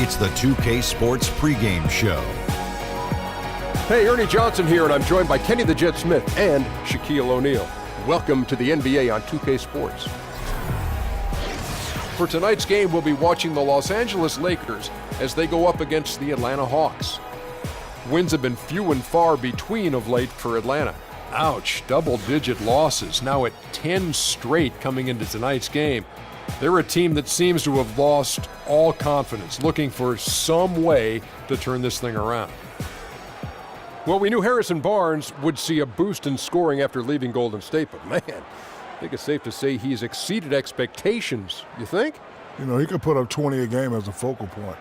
It's the 2K Sports pregame show. Hey, Ernie Johnson here, and I'm joined by Kenny the Jet Smith and Shaquille O'Neal. Welcome to the NBA on 2K Sports. For tonight's game, we'll be watching the Los Angeles Lakers as they go up against the Atlanta Hawks. Wins have been few and far between of late for Atlanta. Ouch, double-digit losses, now at 10 straight coming into tonight's game. They're a team that seems to have lost all confidence, looking for some way to turn this thing around. Well, we knew Harrison Barnes would see a boost in scoring after leaving Golden State, but man, I think it's safe to say he's exceeded expectations. You think? You know, he could put up 20 a game as a focal point.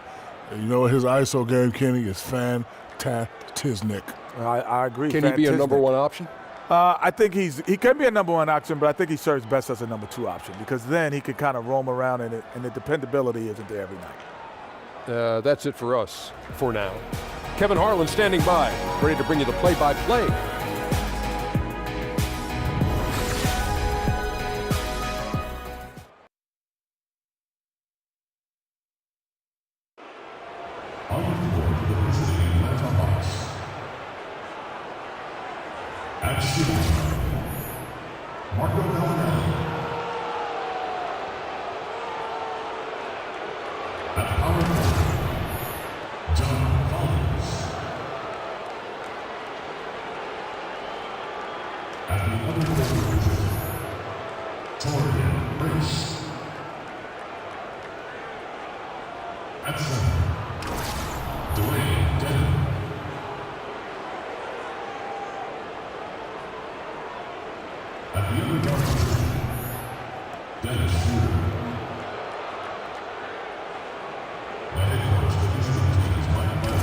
You know, his ISO game, Kenny, is fantastic. I agree. Can he be a number one option? I think he can be a number one option, but I think he serves best as a number two option because then he can kind of roam around and the dependability isn't there every night. That's it for us for now. Kevin Harlan standing by, ready to bring you the play-by-play. At shooting guard, Marco Bellinelli. At power forward, John Collins. At the other forward position, Torian Race. At center, Dwayne Dedman. At the other guard position, Dennis Schroeder. The head coach of the visiting team is Mike League.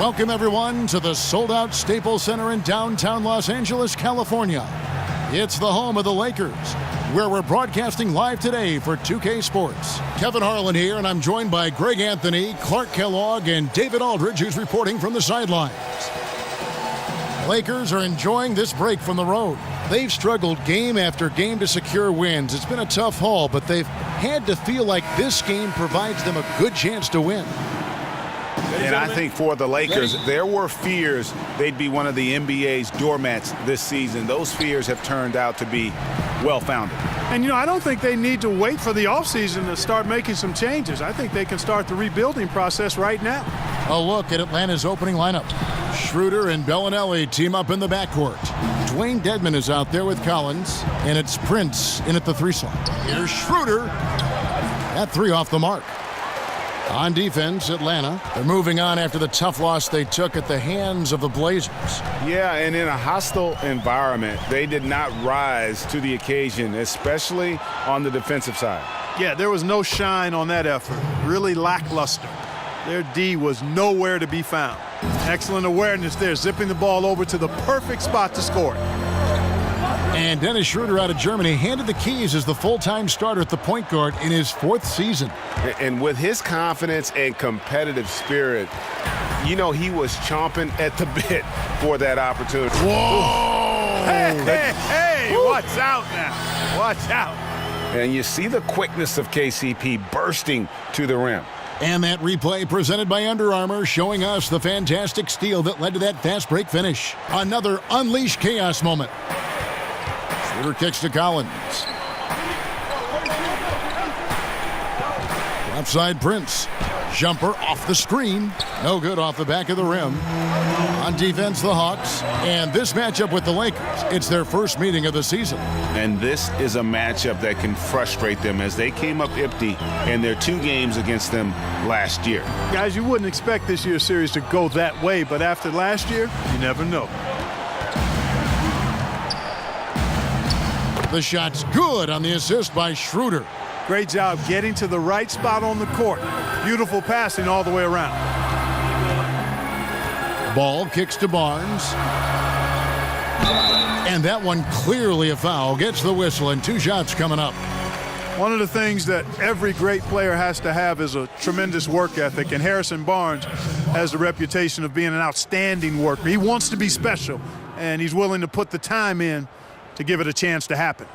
Welcome, everyone, to the sold-out Staples Center in downtown Los Angeles, California. It's the home of the Lakers, where we're broadcasting live today for 2K Sports. Kevin Harlan here, and I'm joined by Greg Anthony, Clark Kellogg, and David Aldridge, who's reporting from the sidelines. Lakers are enjoying this break from the road. They've struggled game after game to secure wins. It's been a tough haul, but they've had to feel like this game provides them a good chance to win. And I think for the Lakers, there were fears they'd be one of the NBA's doormats this season. Those fears have turned out to be well-founded. And, you know, I don't think they need to wait for the offseason to start making some changes. I think they can start the rebuilding process right now. A look at Atlanta's opening lineup. Schroeder and Bellinelli team up in the backcourt. Dwayne Dedman is out there with Collins, and it's Prince in at the 3 slot. Here's Schroeder. That 3 off the mark. On defense, Atlanta. They're moving on after the tough loss they took at the hands of the Blazers. Yeah, and in a hostile environment, they did not rise to the occasion, especially on the defensive side. Yeah, there was no shine on that effort. Really lackluster. Their D was nowhere to be found. Excellent awareness there, zipping the ball over to the perfect spot to score. And Dennis Schroeder out of Germany handed the keys as the full-time starter at the point guard in his 4th season. And with his confidence and competitive spirit, you know he was chomping at the bit for that opportunity. Whoa! Hey, watch out now. Watch out. And you see the quickness of KCP bursting to the rim. And that replay presented by Under Armour showing us the fantastic steal that led to that fast break finish. Another unleashed chaos moment. Schroeder kicks to Collins. Outside Prince. Jumper off the screen. No good off the back of the rim. On defense, the Hawks. And this matchup with the Lakers, it's their first meeting of the season. And this is a matchup that can frustrate them as they came up empty in their 2 games against them last year. Guys, you wouldn't expect this year's series to go that way, but after last year, you never know. The shot's good on the assist by Schroeder. Great job getting to the right spot on the court. Beautiful passing all the way around. Ball kicks to Barnes. And that one clearly a foul. Gets the whistle and 2 shots coming up. One of the things that every great player has to have is a tremendous work ethic, and Harrison Barnes has the reputation of being an outstanding worker. He wants to be special, and he's willing to put the time in to give it a chance to happen.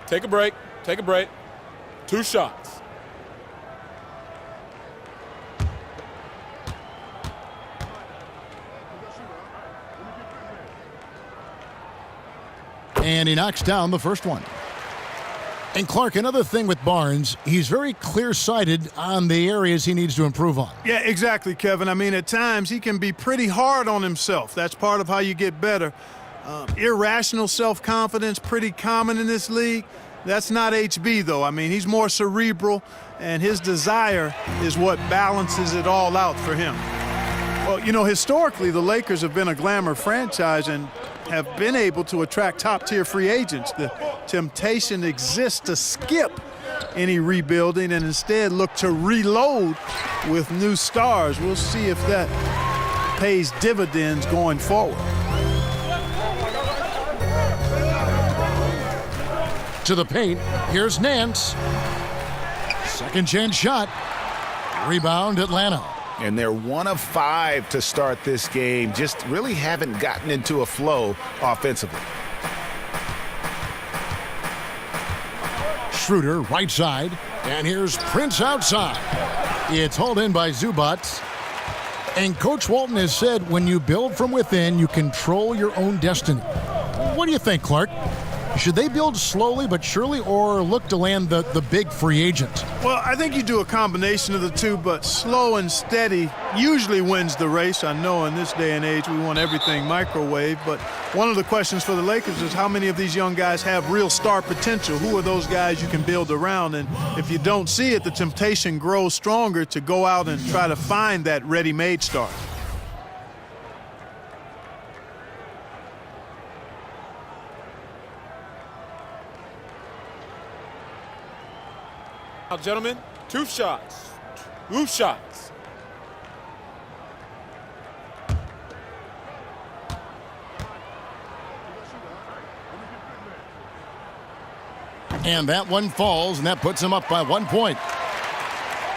Take a break. Take a break. 2 shots. And he knocks down the first one. And Clark, another thing with Barnes, he's very clear-sighted on the areas he needs to improve on. Yeah, exactly, Kevin. I mean, at times he can be pretty hard on himself. That's part of how you get better. Irrational self-confidence, pretty common in this league. That's not HB, though. I mean, he's more cerebral, and his desire is what balances it all out for him. Well, you know, historically, the Lakers have been a glamour franchise and have been able to attract top-tier free agents. The temptation exists to skip any rebuilding and instead look to reload with new stars. We'll see if that pays dividends going forward. To the paint, here's Nance. Second chance shot. Rebound, Atlanta. And they're 1 of 5 to start this game. Just really haven't gotten into a flow offensively. Schroeder, right side. And here's Prince outside. It's hauled in by Zubac. And Coach Walton has said when you build from within, you control your own destiny. What do you think, Clark? Should they build slowly but surely or look to land the big free agent? Well, I think you do a combination of the two, but slow and steady usually wins the race. I know in this day and age we want everything microwave, but one of the questions for the Lakers is how many of these young guys have real star potential? Who are those guys you can build around? And if you don't see it, the temptation grows stronger to go out and try to find that ready-made star. Now, gentlemen, 2 shots. 2 shots. And that one falls, and that puts him up by 1 point.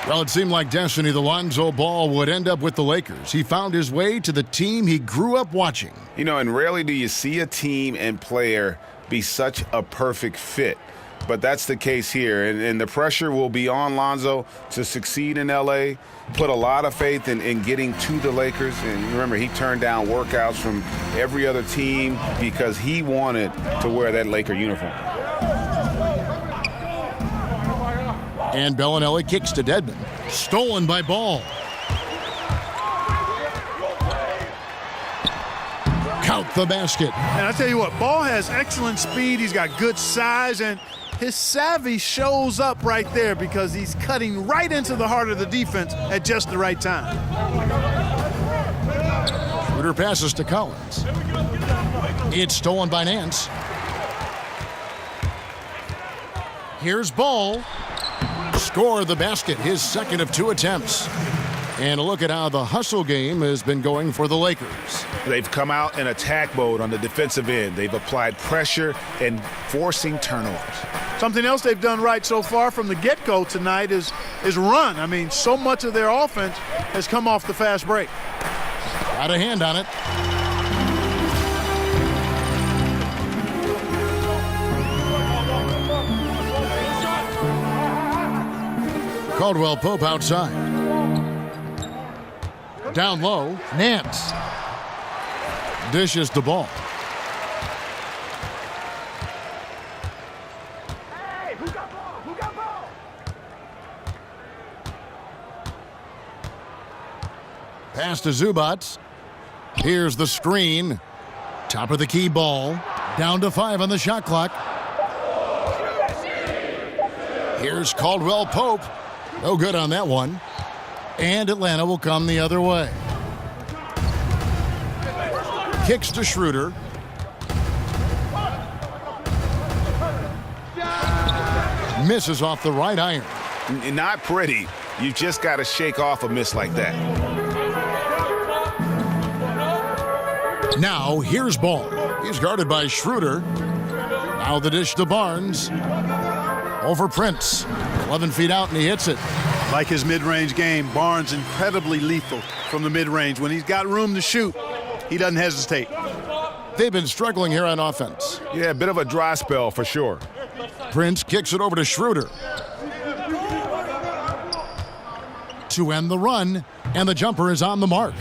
Well, it seemed like destiny. The Lonzo Ball would end up with the Lakers. He found his way to the team he grew up watching. You know, and rarely do you see a team and player be such a perfect fit. But that's the case here, and the pressure will be on Lonzo to succeed in L.A., put a lot of faith in getting to the Lakers. And remember, he turned down workouts from every other team because he wanted to wear that Laker uniform. And Bellinelli kicks to Dedmon. Stolen by Ball. Count the basket. And I tell you what, Ball has excellent speed. He's got good size, and his savvy shows up right there because he's cutting right into the heart of the defense at just the right time. Schroeder passes to Collins. It's stolen by Nance. Here's Ball. Score the basket, his second of 2 attempts. And a look at how the hustle game has been going for the Lakers. They've come out in attack mode on the defensive end. They've applied pressure and forcing turnovers. Something else they've done right so far from the get-go tonight is run. I mean, so much of their offense has come off the fast break. Got a hand on it. Caldwell Pope outside. Down low, Nance. Dishes the ball. Hey, who got ball? Who got ball? Pass to Zubats. Here's the screen. Top of the key ball. Down to 5 on the shot clock. Here's Caldwell Pope. No good on that one. And Atlanta will come the other way. Kicks to Schroeder. Misses off the right iron. Not pretty. You just got to shake off a miss like that. Now here's Ball. He's guarded by Schroeder. Now the dish to Barnes. Over Prince. 11 feet out, and he hits it. Like his mid-range game, Barnes incredibly lethal from the mid-range. When he's got room to shoot, he doesn't hesitate. They've been struggling here on offense. Yeah, a bit of a dry spell for sure. Prince kicks it over to Schroeder. To end the run, and the jumper is on the mark.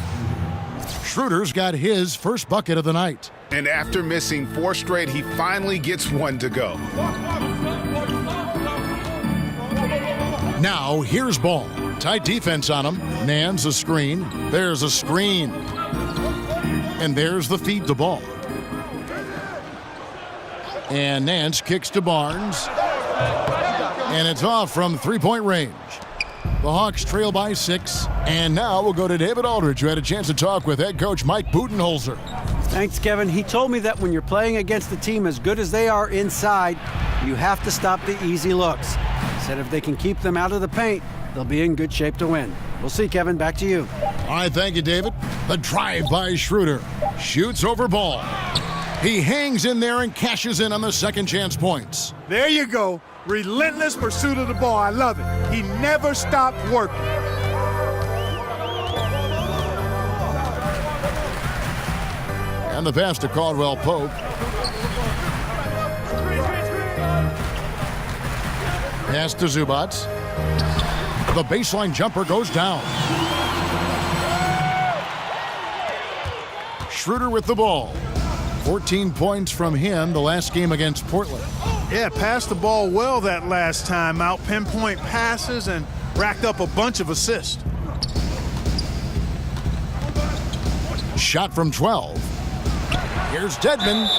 Schroeder's got his first bucket of the night. And after missing 4 straight, he finally gets one to go. Now here's Ball. Tight defense on him. Nance a screen. There's a screen. And there's the feed to Ball. And Nance kicks to Barnes. And it's off from 3-point range. The Hawks trail by 6. And now we'll go to David Aldridge, who had a chance to talk with head coach Mike Budenholzer. Thanks, Kevin. He told me that when you're playing against a team as good as they are inside, you have to stop the easy looks. He said if they can keep them out of the paint, they'll be in good shape to win. We'll see, Kevin. Back to you. All right, thank you, David. The drive by Schroeder. Shoots over Ball. He hangs in there and cashes in on the second chance points. There you go. Relentless pursuit of the ball. I love it. He never stopped working. And the pass to Caldwell Pope. Pass to Zubats. The baseline jumper goes down. Schroeder with the ball. 14 points from him the last game against Portland. Yeah, passed the ball well that last time out. Pinpoint passes and racked up a bunch of assists. Shot from 12. Here's Dedmon.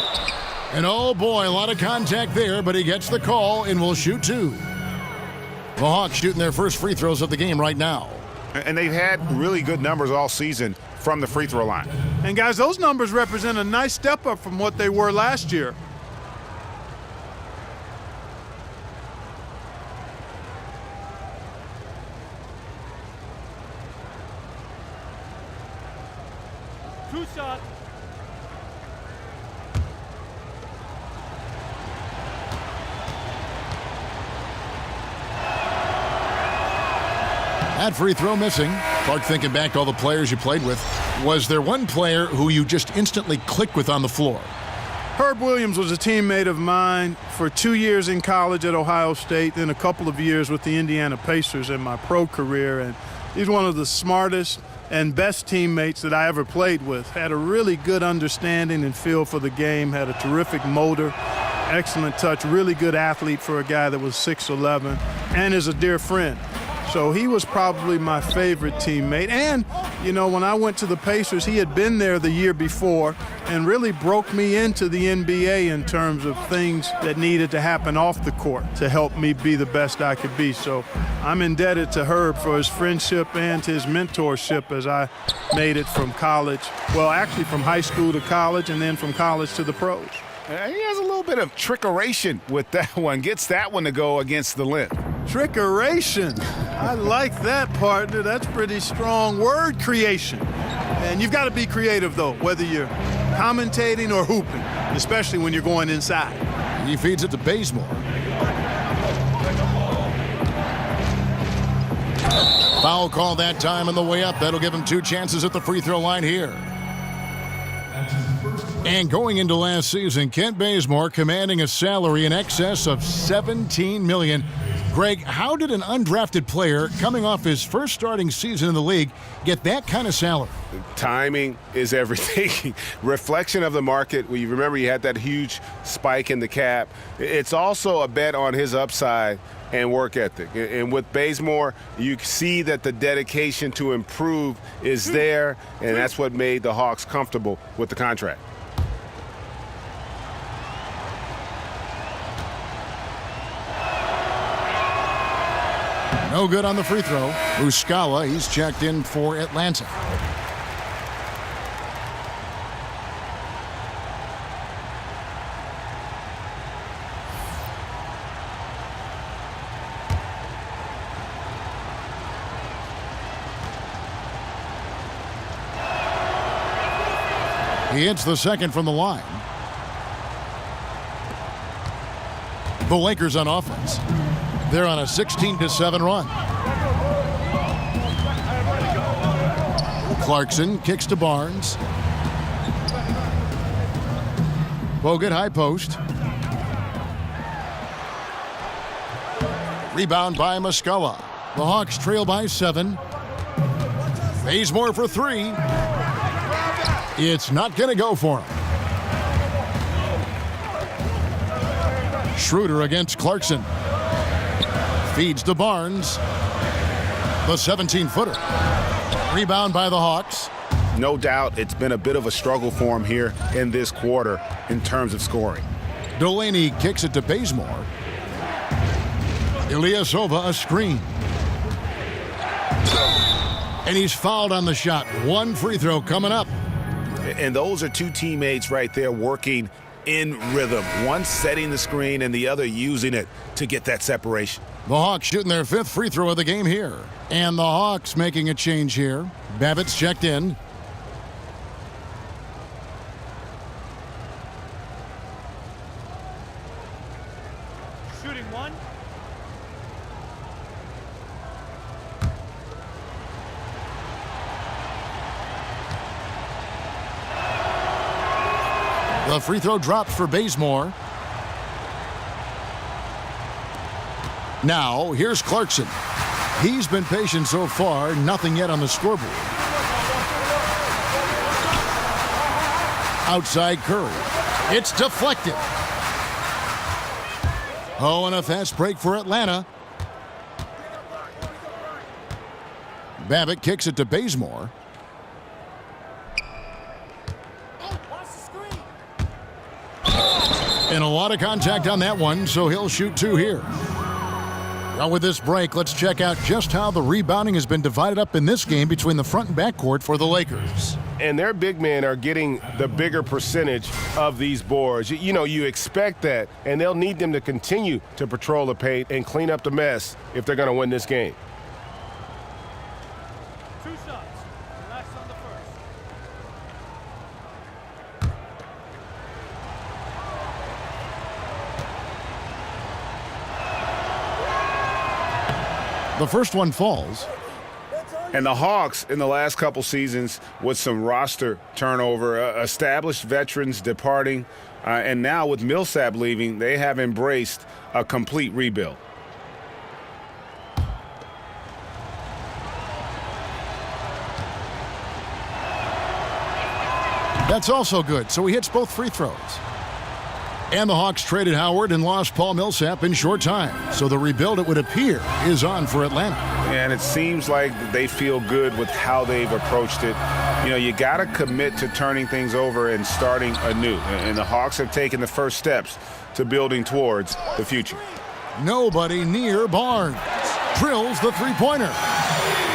And oh boy, a lot of contact there, but he gets the call and will shoot 2. The Hawks shooting their first free throws of the game right now. And they've had really good numbers all season from the free throw line. And guys, those numbers represent a nice step up from what they were last year. Two shots. That free throw missing. Clark, thinking back to all the players you played with, was there one player who you just instantly clicked with on the floor? Herb Williams was a teammate of mine for 2 years in college at Ohio State, then a couple of years with the Indiana Pacers in my pro career. And he's one of the smartest and best teammates that I ever played with. Had a really good understanding and feel for the game, had a terrific motor, excellent touch, really good athlete for a guy that was 6'11", and is a dear friend. So he was probably my favorite teammate. And, you know, when I went to the Pacers, he had been there the year before and really broke me into the NBA in terms of things that needed to happen off the court to help me be the best I could be. So I'm indebted to Herb for his friendship and his mentorship as I made it from college. Well, actually from high school to college and then from college to the pros. He has a little bit of trickeration with that one. Gets that one to go against the length. Trickeration. I like that, partner. That's pretty strong word creation. And you've got to be creative, though, whether you're commentating or hooping, especially when you're going inside. He feeds it to Bazemore. Foul call that time on the way up. That'll give him 2 chances at the free throw line here. And going into last season, Kent Bazemore commanding a salary in excess of $17 million. Greg, how did an undrafted player coming off his first starting season in the league get that kind of salary? Timing is everything. Reflection of the market. Well, you remember he had that huge spike in the cap. It's also a bet on his upside and work ethic. And with Bazemore, you see that the dedication to improve is there, and that's what made the Hawks comfortable with the contract. No good on the free throw. Muscala, he's checked in for Atlanta. He hits the second from the line. The Lakers on offense. They're on a 16-7 run. Clarkson kicks to Barnes. Bogut high post. Rebound by Muscala. The Hawks trail by 7. Bazemore for 3. It's not going to go for him. Schroeder against Clarkson. Feeds to Barnes. The 17-footer. Rebound by the Hawks. No doubt it's been a bit of a struggle for him here in this quarter in terms of scoring. Delaney kicks it to Bazemore. Ilyasova a screen. And he's fouled on the shot. 1 free throw coming up. And those are 2 teammates right there working in rhythm. One setting the screen and the other using it to get that separation. The Hawks shooting their 5th free throw of the game here. And the Hawks making a change here. Babbitt's checked in. Shooting 1. The free throw dropped for Bazemore. Now, here's Clarkson. He's been patient so far, nothing yet on the scoreboard. Outside Curry. It's deflected. Oh, and a fast break for Atlanta. Babbitt kicks it to Bazemore. And a lot of contact on that one, so he'll shoot 2 here. Well, with this break, let's check out just how the rebounding has been divided up in this game between the front and back court for the Lakers. And their big men are getting the bigger percentage of these boards. You know, you expect that, and they'll need them to continue to patrol the paint and clean up the mess if they're going to win this game. 2 shots. Relax on the first. The first one falls. And the Hawks in the last couple seasons with some roster turnover, established veterans departing, and now with Millsap leaving, they have embraced a complete rebuild. That's also good, so he hits both free throws. And the Hawks traded Howard and lost Paul Millsap in short time. So the rebuild, it would appear, is on for Atlanta. And it seems like they feel good with how they've approached it. You know, you got to commit to turning things over and starting anew. And the Hawks have taken the first steps to building towards the future. Nobody near Barnes. Drills the three-pointer.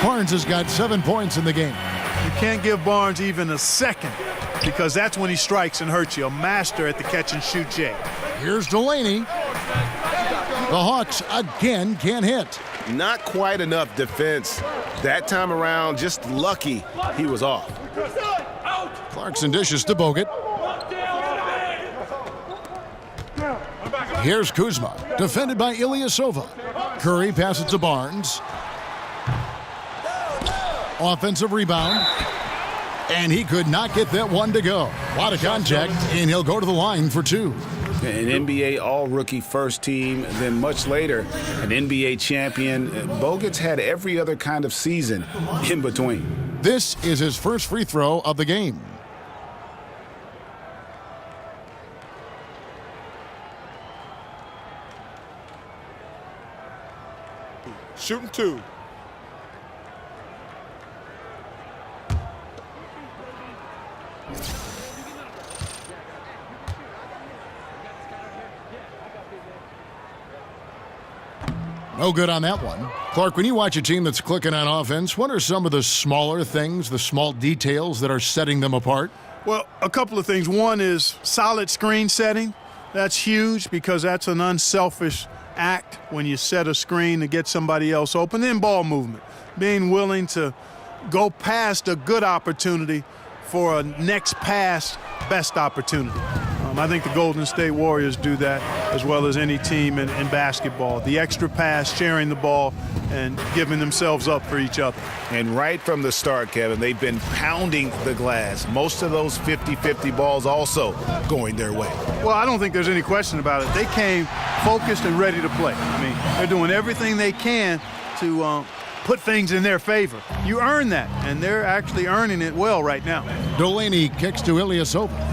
Barnes has got 7 points in the game. You can't give Barnes even a second because that's when he strikes and hurts you. A master at the catch-and-shoot J. Here's Delaney. The Hawks again can't hit. Not quite enough defense that time around. Just lucky he was off. Clarkson dishes to Bogut. Here's Kuzma, defended by Ilyasova. Curry passes to Barnes. Offensive rebound. And he could not get that one to go. A lot of contact, and he'll go to the line for two. An NBA all-rookie first team, then much later, an NBA champion. Bogut's had every other kind of season in between. This is his first free throw of the game. Shooting two. No good on that one. Clark, when you watch a team that's clicking on offense, what are some of the smaller things, the small details that are setting them apart? Well, a couple of things. One is solid screen setting. That's huge because that's an unselfish act when you set a screen to get somebody else open. Then ball movement, being willing to go past a good opportunity for a next pass best opportunity. I think the Golden State Warriors do that as well as any team in basketball. The extra pass, sharing the ball, and giving themselves up for each other. And right from the start, Kevin, they've been pounding the glass. Most of those 50-50 balls also going their way. Well, I don't think there's any question about it. They came focused and ready to play. I mean, they're doing everything they can to put things in their favor. You earn that, and they're actually earning it well right now. Delaney kicks to Ilyasova.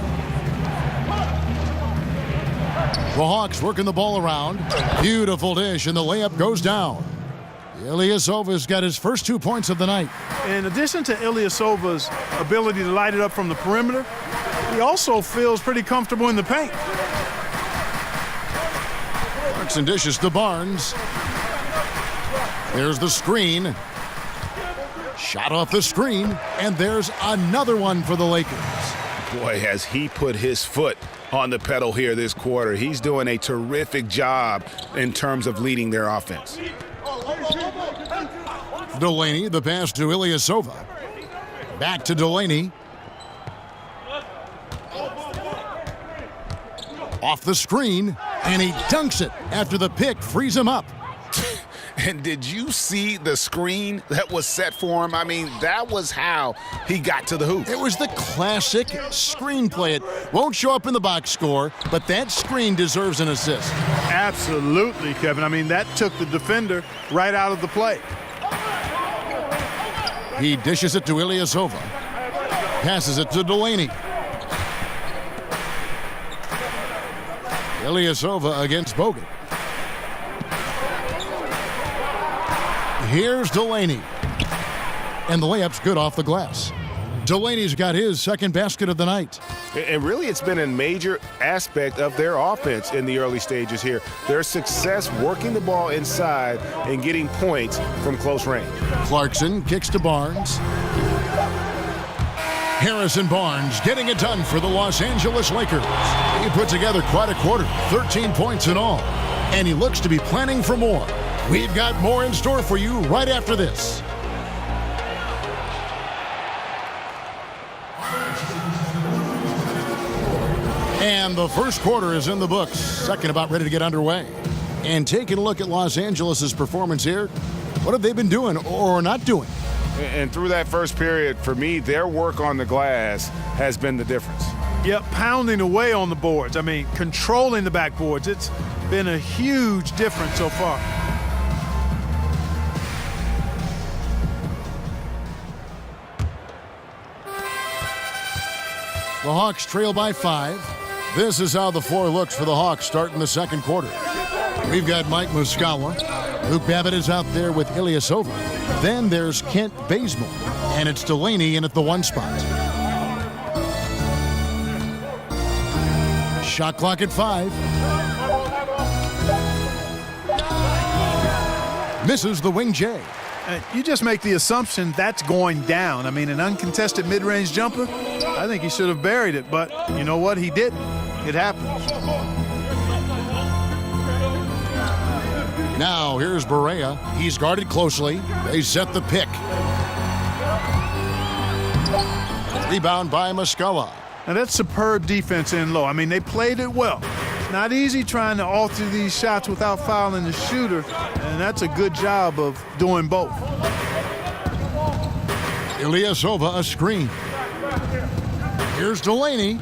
The Hawks working the ball around. Beautiful dish, and the layup goes down. Ilyasova's got his first 2 points of the night. In addition to Ilyasova's ability to light it up from the perimeter, he also feels pretty comfortable in the paint. Clarkson dishes to Barnes. There's the screen. Shot off the screen, and there's another one for the Lakers. Boy, has he put his foot on the pedal here this quarter. He's doing a terrific job in terms of leading their offense. Delaney, the pass to Ilyasova. Back to Delaney. Off the screen, and he dunks it after the pick frees him up. And did you see the screen that was set for him? I mean, that was how he got to the hoop. It was the classic screenplay. It won't show up in the box score, but that screen deserves an assist. Absolutely, Kevin. I mean, that took the defender right out of the play. He dishes it to Ilyasova. Passes it to Delaney. Ilyasova against Bogut. Here's Delaney. And the layup's good off the glass. Delaney's got his second basket of the night. And really, it's been a major aspect of their offense in the early stages here. Their success working the ball inside and getting points from close range. Clarkson kicks to Barnes. Harrison Barnes getting it done for the Los Angeles Lakers. He put together quite a quarter, 13 points in all. And he looks to be planning for more. We've got more in store for you right after this. And the first quarter is in the books. Second about ready to get underway. And taking a look at Los Angeles' performance here, what have they been doing or not doing? And through that first period, for me, their work on the glass has been the difference. Yep, pounding away on the boards. I mean, controlling the backboards. It's been a huge difference so far. The Hawks trail by 5. This is how the floor looks for the Hawks starting the second quarter. We've got Mike Muscala. Luke Babbitt is out there with Ilyasova. Then there's Kent Bazemore. And it's Delaney in at the 1 spot. Shot clock at 5. Misses the wing J. You just make the assumption that's going down. I mean, an uncontested mid-range jumper, I think he should have buried it, but you know what? He didn't. It happens. Now here's Barea. He's guarded closely. They set the pick. Rebound by Muscala. Now that's superb defense in low. I mean, they played it well. Not easy trying to alter these shots without fouling the shooter, and that's a good job of doing both. Ilyasova a screen. Here's Delaney,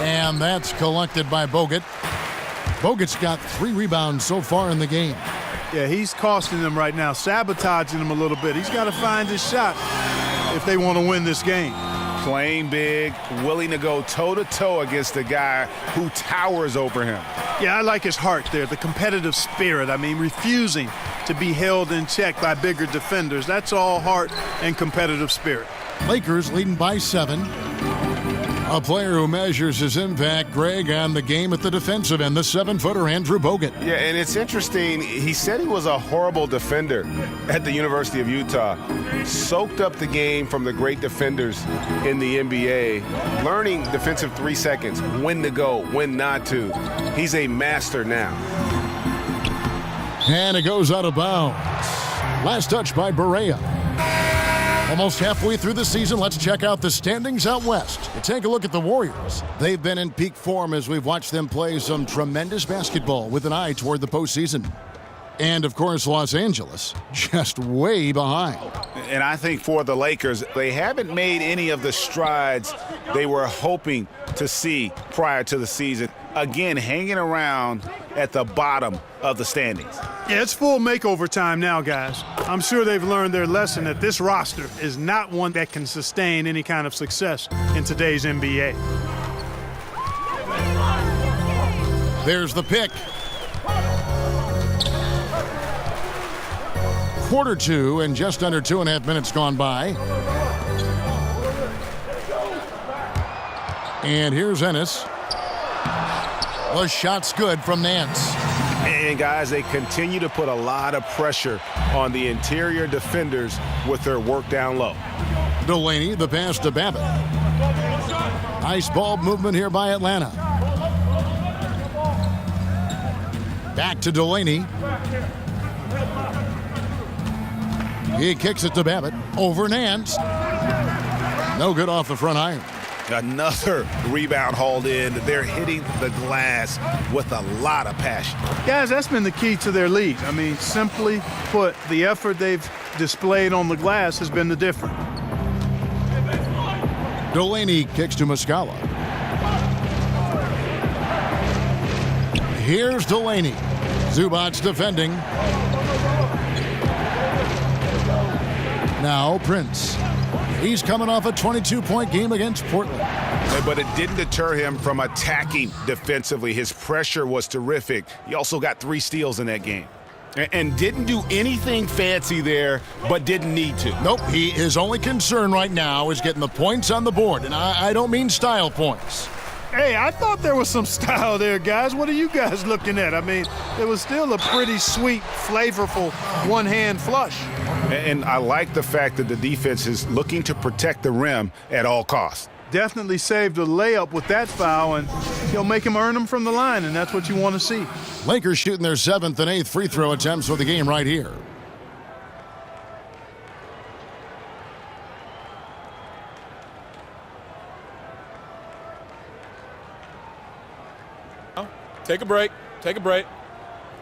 and that's collected by Bogut. Bogut's got 3 rebounds so far in the game. Yeah, he's costing them right now, sabotaging them a little bit. He's got to find his shot if they want to win this game. Playing big, willing to go toe-to-toe against a guy who towers over him. Yeah, I like his heart there, the competitive spirit. I mean, refusing to be held in check by bigger defenders. That's all heart and competitive spirit. Lakers leading by 7. A player who measures his impact, Greg, on the game at the defensive end, the 7-footer Andrew Bogut. Yeah, and it's interesting. He said he was a horrible defender at the University of Utah. Soaked up the game from the great defenders in the NBA, learning defensive 3 seconds, when to go, when not to. He's a master now. And it goes out of bounds. Last touch by Barea. Almost halfway through the season, let's check out the standings out west. Take a look at the Warriors. They've been in peak form as we've watched them play some tremendous basketball with an eye toward the postseason. And, of course, Los Angeles, just way behind. And I think for the Lakers, they haven't made any of the strides they were hoping to see prior to the season. Again, hanging around at the bottom of the standings. Yeah, it's full makeover time now, guys. I'm sure they've learned their lesson that this roster is not one that can sustain any kind of success in today's NBA. There's the pick. Quarter 2 and just under 2.5 minutes gone by. And here's Ennis. The shot's good from Nance. And guys, they continue to put a lot of pressure on the interior defenders with their work down low. Delaney, the pass to Babbitt. Nice ball movement here by Atlanta. Back to Delaney. He kicks it to Babbitt. Over Nance. No good off the front iron. Another rebound hauled in. They're hitting the glass with a lot of passion. Guys, that's been the key to their lead. I mean, simply put, the effort they've displayed on the glass has been the difference. Delaney kicks to Muscala. Here's Delaney. Zubac's defending. Now Prince. He's coming off a 22-point game against Portland. But it didn't deter him from attacking defensively. His pressure was terrific. He also got 3 steals in that game. And didn't do anything fancy there, but didn't need to. Nope, his only concern right now is getting the points on the board. And I don't mean style points. Hey, I thought there was some style there, guys. What are you guys looking at? I mean, it was still a pretty sweet, flavorful one-hand flush. And I like the fact that the defense is looking to protect the rim at all costs. Definitely saved a layup with that foul, and he'll make him earn them from the line, and that's what you want to see. Lakers shooting their 7th and 8th free throw attempts for the game right here. Take a break. Take a break.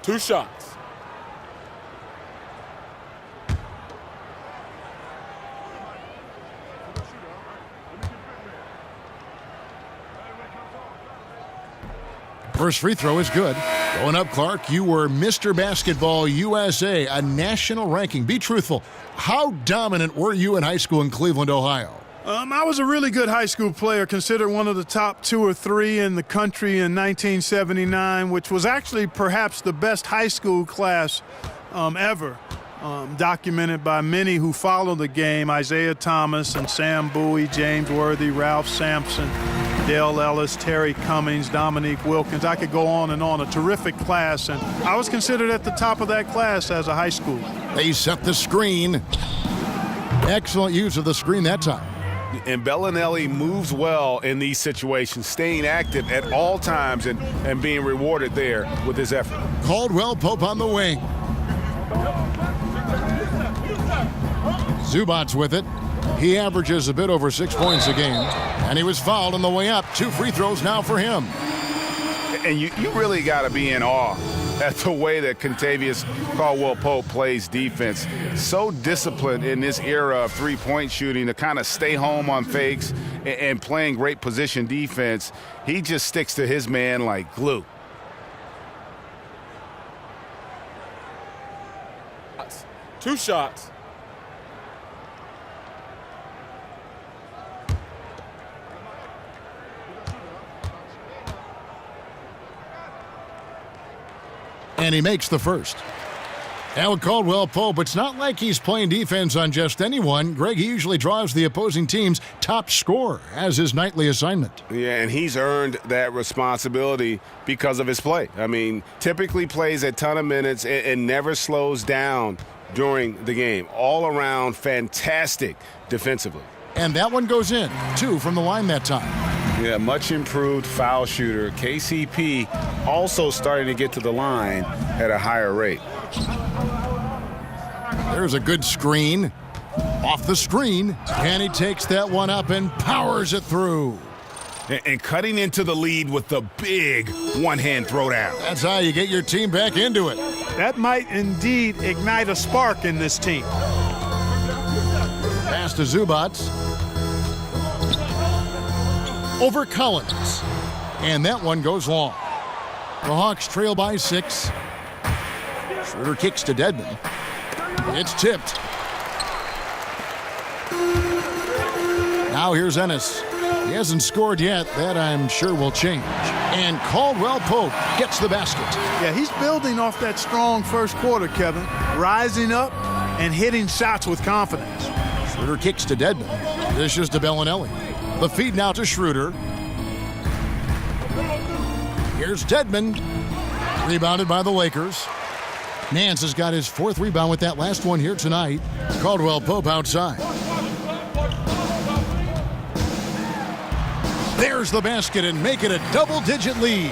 2 shots. First free throw is good. Going up, Clark, you were Mr. Basketball USA, a national ranking. Be truthful. How dominant were you in high school in Cleveland, Ohio? I was a really good high school player, considered one of the top 2 or 3 in the country in 1979, which was actually perhaps the best high school class ever, documented by many who follow the game: Isaiah Thomas and Sam Bowie, James Worthy, Ralph Sampson, Dale Ellis, Terry Cummings, Dominique Wilkins. I could go on and on. A terrific class, and I was considered at the top of that class as a high schooler. They set the screen. Excellent use of the screen that time. And Bellinelli moves well in these situations, staying active at all times and being rewarded there with his effort. Caldwell Pope on the wing. Zubats with it. He averages a bit over 6 points a game. And he was fouled on the way up. 2 free throws now for him. And you really got to be in awe at the way that Kentavious Caldwell-Pope plays defense. So disciplined in this era of three-point shooting to kind of stay home on fakes and playing great position defense. He just sticks to his man like glue. Two shots. And he makes the first. Now with Caldwell-Pope, it's not like he's playing defense on just anyone. Greg, he usually draws the opposing team's top scorer as his nightly assignment. Yeah, and he's earned that responsibility because of his play. I mean, typically plays a ton of minutes and never slows down during the game. All around fantastic defensively. And that one goes in. 2 from the line that time. Yeah, much improved foul shooter. KCP also starting to get to the line at a higher rate. There's a good screen. Off the screen. And he takes that one up and powers it through. And cutting into the lead with the big one-hand throwdown. That's how you get your team back into it. That might indeed ignite a spark in this team. Pass to Zubats. Over Collins. And that one goes long. The Hawks trail by 6. Schroeder kicks to Dedmon. It's tipped. Now here's Ennis. He hasn't scored yet. That I'm sure will change. And Caldwell-Pope gets the basket. Yeah, he's building off that strong first quarter, Kevin. Rising up and hitting shots with confidence. Schroeder kicks to Dedmon. Dishes to Bellinelli. The feed now to Schroeder. Here's Dedmon. Rebounded by the Lakers. Nance has got his 4th rebound with that last one here tonight. Caldwell-Pope outside. There's the basket and make it a double-digit lead.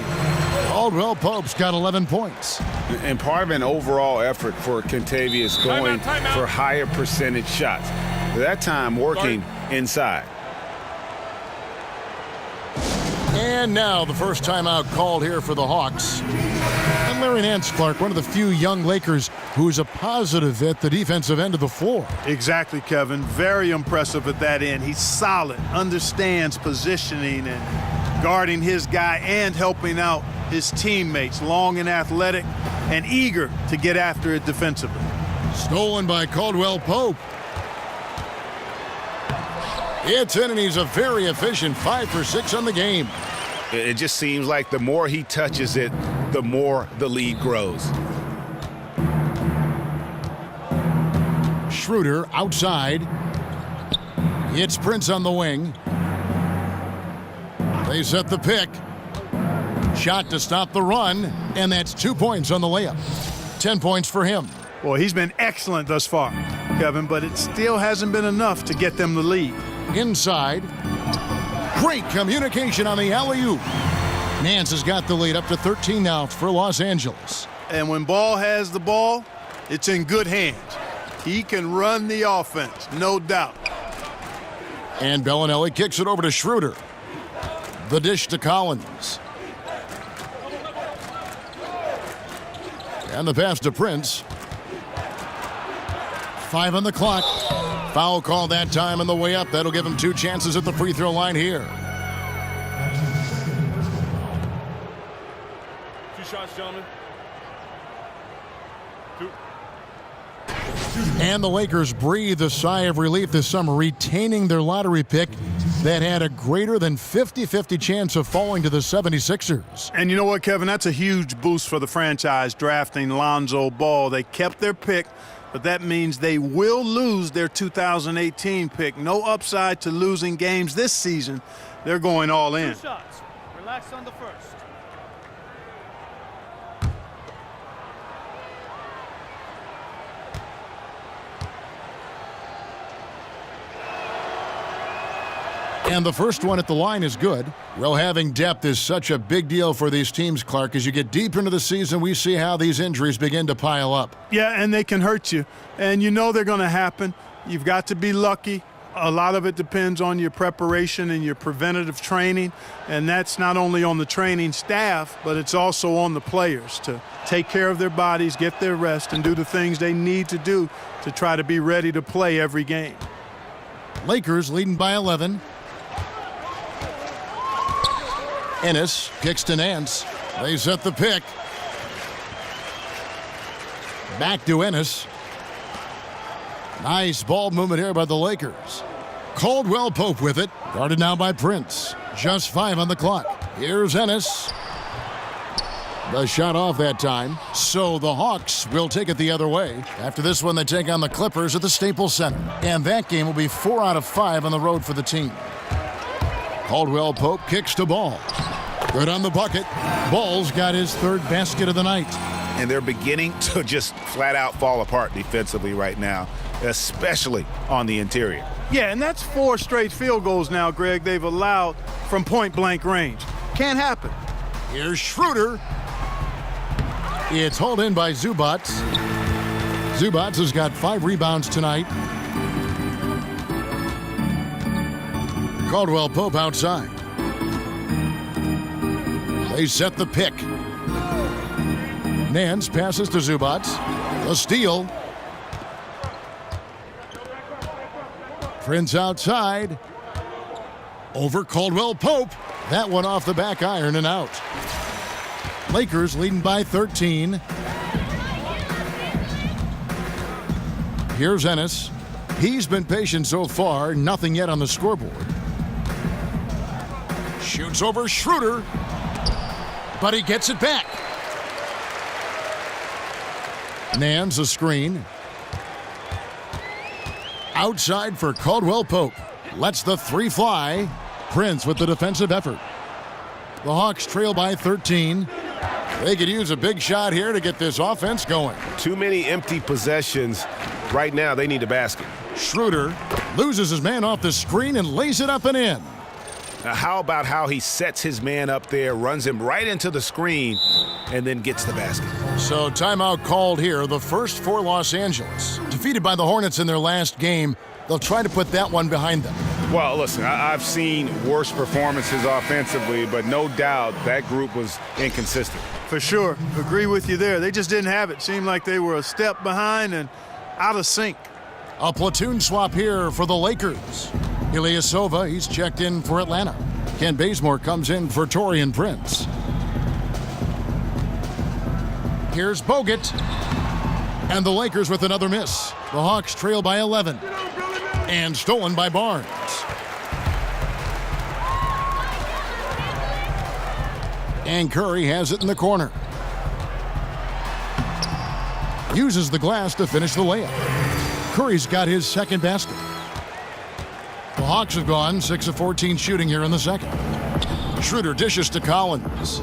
Caldwell-Pope's got 11 points. And part of an overall effort for Kentavious going for higher percentage shots. That time working inside. And now the first timeout called here for the Hawks. And Larry Nance, Clark, one of the few young Lakers who's a positive at the defensive end of the floor. Exactly, Kevin. Very impressive at that end. He's solid, understands positioning and guarding his guy and helping out his teammates. Long and athletic and eager to get after it defensively. Stolen by Caldwell-Pope. It's in, and he's a very efficient 5 for 6 on the game. It just seems like the more he touches it, the more the lead grows. Schroeder outside. It's Prince on the wing. They set the pick. Shot to stop the run, and that's 2 points on the layup. 10 points for him. Well, he's been excellent thus far, Kevin, but it still hasn't been enough to get them the lead. Inside. Great communication on the alley-oop. Nance has got the lead up to 13 now for Los Angeles. And when Ball has the ball, it's in good hands. He can run the offense, no doubt. And Bellinelli kicks it over to Schroeder. The dish to Collins. And the pass to Prince. 5 on the clock. Foul call that time on the way up. That'll give him 2 chances at the free throw line here. 2 shots, gentlemen. 2. And the Lakers breathe a sigh of relief this summer, retaining their lottery pick that had a greater than 50-50 chance of falling to the 76ers. And you know what, Kevin? That's a huge boost for the franchise drafting Lonzo Ball. They kept their pick, but that means they will lose their 2018 pick. No upside to losing games this season. They're going all in. 2 shots. Relax on the first. And the first one at the line is good. Well, having depth is such a big deal for these teams, Clark. As you get deep into the season, we see how these injuries begin to pile up. Yeah, and they can hurt you. And you know they're going to happen. You've got to be lucky. A lot of it depends on your preparation and your preventative training. And that's not only on the training staff, but it's also on the players to take care of their bodies, get their rest, and do the things they need to do to try to be ready to play every game. Lakers leading by 11. Ennis kicks to Nance. They set the pick. Back to Ennis. Nice ball movement here by the Lakers. Caldwell Pope with it. Guarded now by Prince. Just 5 on the clock. Here's Ennis. The shot off that time. So the Hawks will take it the other way. After this one, they take on the Clippers at the Staples Center. And that game will be 4 out of 5 on the road for the team. Caldwell Pope kicks to Ball. Good on the bucket. Ball's got his 3rd basket of the night. And they're beginning to just flat out fall apart defensively right now, especially on the interior. Yeah, and that's 4 straight field goals now, Greg, they've allowed from point-blank range. Can't happen. Here's Schroeder. It's hauled in by Zubac. Zubac has got 5 rebounds tonight. Caldwell Pope outside. They set the pick. Nance passes to Zubac. A steal. Prince outside. Over Caldwell Pope. That one off the back iron and out. Lakers leading by 13. Here's Ennis. He's been patient so far. Nothing yet on the scoreboard. Shoots over Schroeder. But he gets it back. Nance a screen. Outside for Caldwell Pope. Lets the 3 fly. Prince with the defensive effort. The Hawks trail by 13. They could use a big shot here to get this offense going. Too many empty possessions. Right now, they need a basket. Schroeder loses his man off the screen and lays it up and in. Now, how about how he sets his man up there, runs him right into the screen, and then gets the basket? So timeout called here, the first for Los Angeles. Defeated by the Hornets in their last game, they'll try to put that one behind them. Well, listen, I've seen worse performances offensively, but no doubt that group was inconsistent. For sure. Agree with you there. They just didn't have it. Seemed like they were a step behind and out of sync. A platoon swap here for the Lakers. Ilyasova, he's checked in for Atlanta. Ken Bazemore comes in for Taurean Prince. Here's Bogut. And the Lakers with another miss. The Hawks trail by 11. And stolen by Barnes. And Curry has it in the corner. Uses the glass to finish the layup. Curry's got his 2nd basket. The Hawks have gone 6 of 14 shooting here in the second. Schroeder dishes to Collins.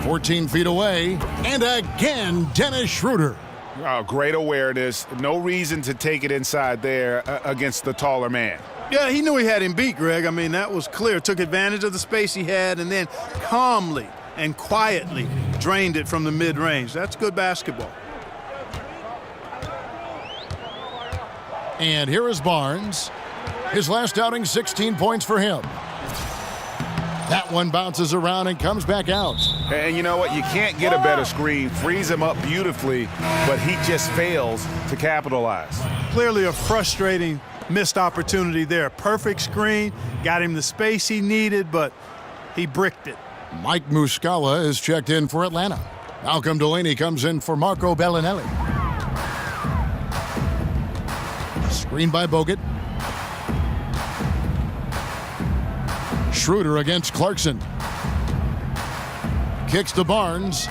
14 feet away. And again, Dennis Schroeder. Oh, great awareness. No reason to take it inside there against the taller man. Yeah, he knew he had him beat, Greg. I mean, that was clear. Took advantage of the space he had and then calmly and quietly drained it from the mid-range. That's good basketball. And here is Barnes. His last outing, 16 points for him. That one bounces around and comes back out. And you know what? You can't get a better screen. Frees him up beautifully, but he just fails to capitalize. Clearly a frustrating missed opportunity there. Perfect screen, got him the space he needed, but he bricked it. Mike Muscala is checked in for Atlanta. Malcolm Delaney comes in for Marco Bellinelli. Screen by Bogut. Schroeder against Clarkson. Kicks to Barnes.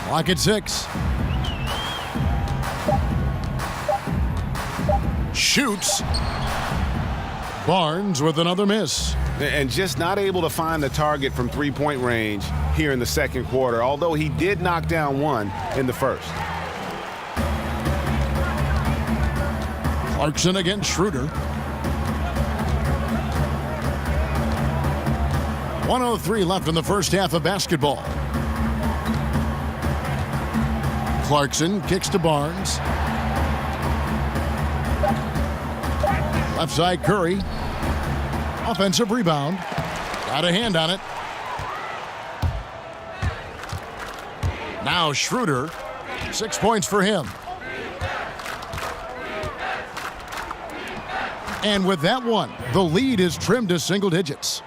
Clock at 6. Shoots. Barnes with another miss. And just not able to find the target from three-point range here in the second quarter, although he did knock down one in the first. Clarkson against Schroeder. 1:03 left in the first half of basketball. Clarkson kicks to Barnes. Left side Curry. Offensive rebound. Got a hand on it. Now Schroeder. 6 points for him. And with that one, the lead is trimmed to single digits.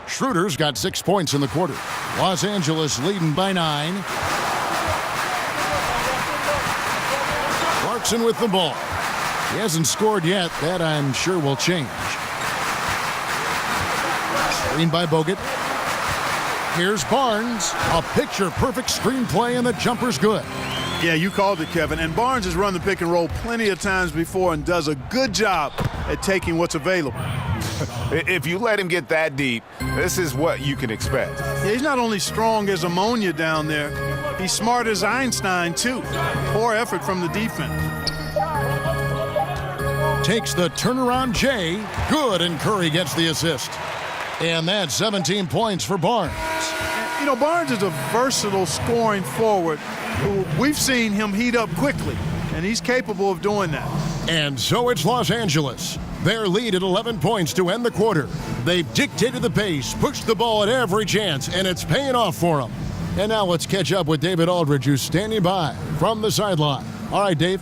Schroeder's got 6 points in the quarter. Los Angeles leading by 9. Clarkson with the ball. He hasn't scored yet. That I'm sure will change. Screen by Bogut. Here's Barnes. A picture-perfect screenplay, and the jumper's good. Yeah, you called it, Kevin. And Barnes has run the pick and roll plenty of times before and does a good job at taking what's available. If you let him get that deep, this is what you can expect. Yeah, he's not only strong as ammonia down there, he's smart as Einstein, too. Poor effort from the defense. Takes the turnaround Jay. Good, and Curry gets the assist. And that's 17 points for Barnes. You know, Barnes is a versatile scoring forward. We've seen him heat up quickly, and he's capable of doing that. And so it's Los Angeles. Their lead at 11 points to end the quarter. They've dictated the pace, pushed the ball at every chance, and it's paying off for them. And now let's catch up with David Aldridge, who's standing by from the sideline. All right, Dave.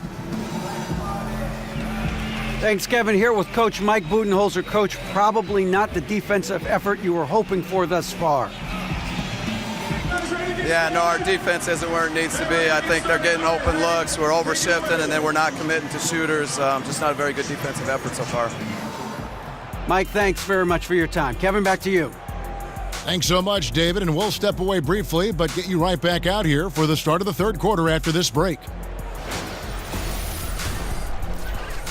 Thanks, Kevin. Here with Coach Mike Budenholzer. Coach, probably not the defensive effort you were hoping for thus far. Yeah, no, our defense isn't where it needs to be. I think they're getting open looks. We're overshifting, and then we're not committing to shooters. Just not a very good defensive effort so far. Mike, thanks very much for your time. Kevin, back to you. Thanks so much, David, and we'll step away briefly, but get you right back out here for the start of the third quarter after this break.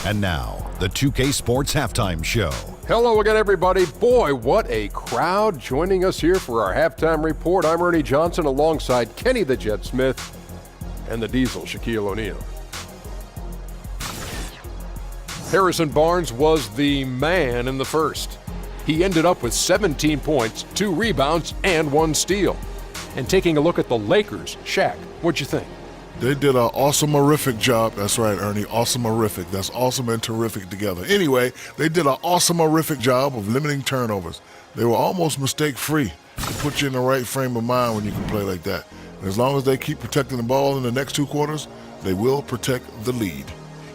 And now, the 2K Sports Halftime Show. Hello again, everybody. Boy, what a crowd joining us here for our halftime report. I'm Ernie Johnson alongside Kenny the Jet Smith and the Diesel, Shaquille O'Neal. Harrison Barnes was the man in the first. He ended up with 17 points, 2 rebounds, and 1 steal. And taking a look at the Lakers, Shaq, what'd you think? They did an awesome-erific job. That's right, Ernie. Awesome-erific. That's awesome and terrific together. Anyway, they did an awesome-erific job of limiting turnovers. They were almost mistake-free. It puts you in the right frame of mind when you can play like that. And as long as they keep protecting the ball in the next 2 quarters, they will protect the lead.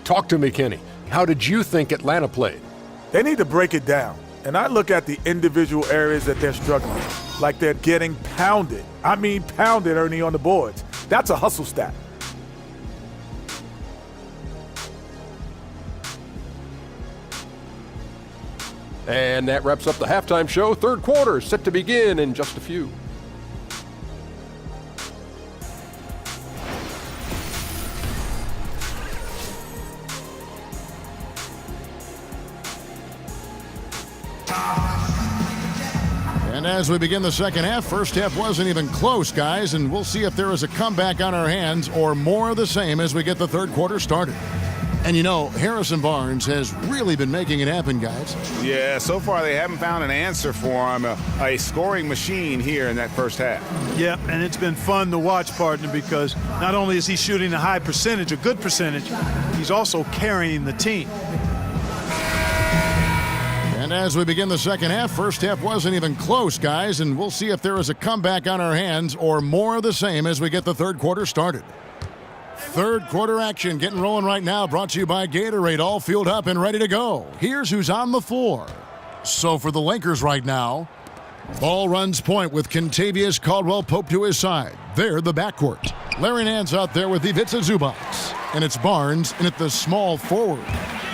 Talk to me, Kenny. How did you think Atlanta played? They need to break it down. And I look at the individual areas that they're struggling, like they're getting pounded. I mean pounded, Ernie, on the boards. That's a hustle stat. And that wraps up the halftime show. Third quarter set to begin in just a few. And as we begin the second half, first half wasn't even close, guys, and we'll see if there is a comeback on our hands or more of the same as we get the third quarter started. And you know, Harrison Barnes has really been making it happen, guys. Yeah, so far they haven't found an answer for him, a scoring machine here in that first half. Yeah, and it's been fun to watch, partner, because not only is he shooting a high percentage, a good percentage, he's also carrying the team. And as we begin the second half, first half wasn't even close, guys, and we'll see if there is a comeback on our hands or more of the same as we get the third quarter started. Third quarter action getting rolling right now, brought to you by Gatorade, all fueled up and ready to go. Here's who's on the floor. So for the Lakers right now, ball runs point with Kentavious Caldwell-Pope to his side. They're the backcourt. Larry Nance out there with Ivica Zubac. And it's Barnes in at the small forward.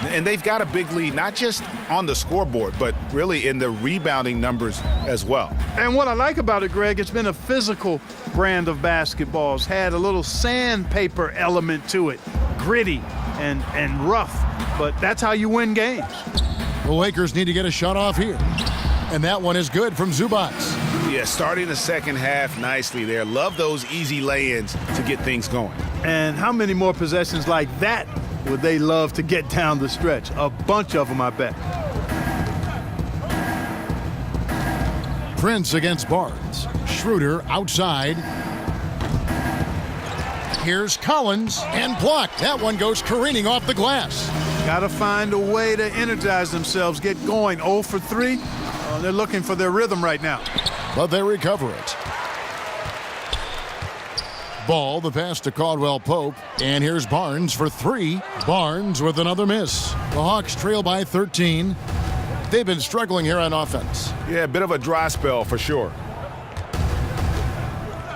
And they've got a big lead, not just on the scoreboard, but really in the rebounding numbers as well. And what I like about it, Greg, it's been a physical brand of basketball. It's had a little sandpaper element to it, gritty and rough, but that's how you win games. The Lakers need to get a shot off here. And that one is good from Zubac. Yeah, starting the second half nicely there. Love those easy lay-ins to get things going. And how many more possessions like that would they love to get down the stretch. A bunch of them, I bet. Prince against Barnes. Schroeder outside. Here's Collins and blocked. That one goes careening off the glass. Got to find a way to energize themselves, get going. 0 for 3. They're looking for their rhythm right now. But they recover it. Ball, the pass to Caldwell Pope. And here's Barnes for 3. Barnes with another miss. The Hawks trail by 13. They've been struggling here on offense. Yeah, a bit of a dry spell for sure.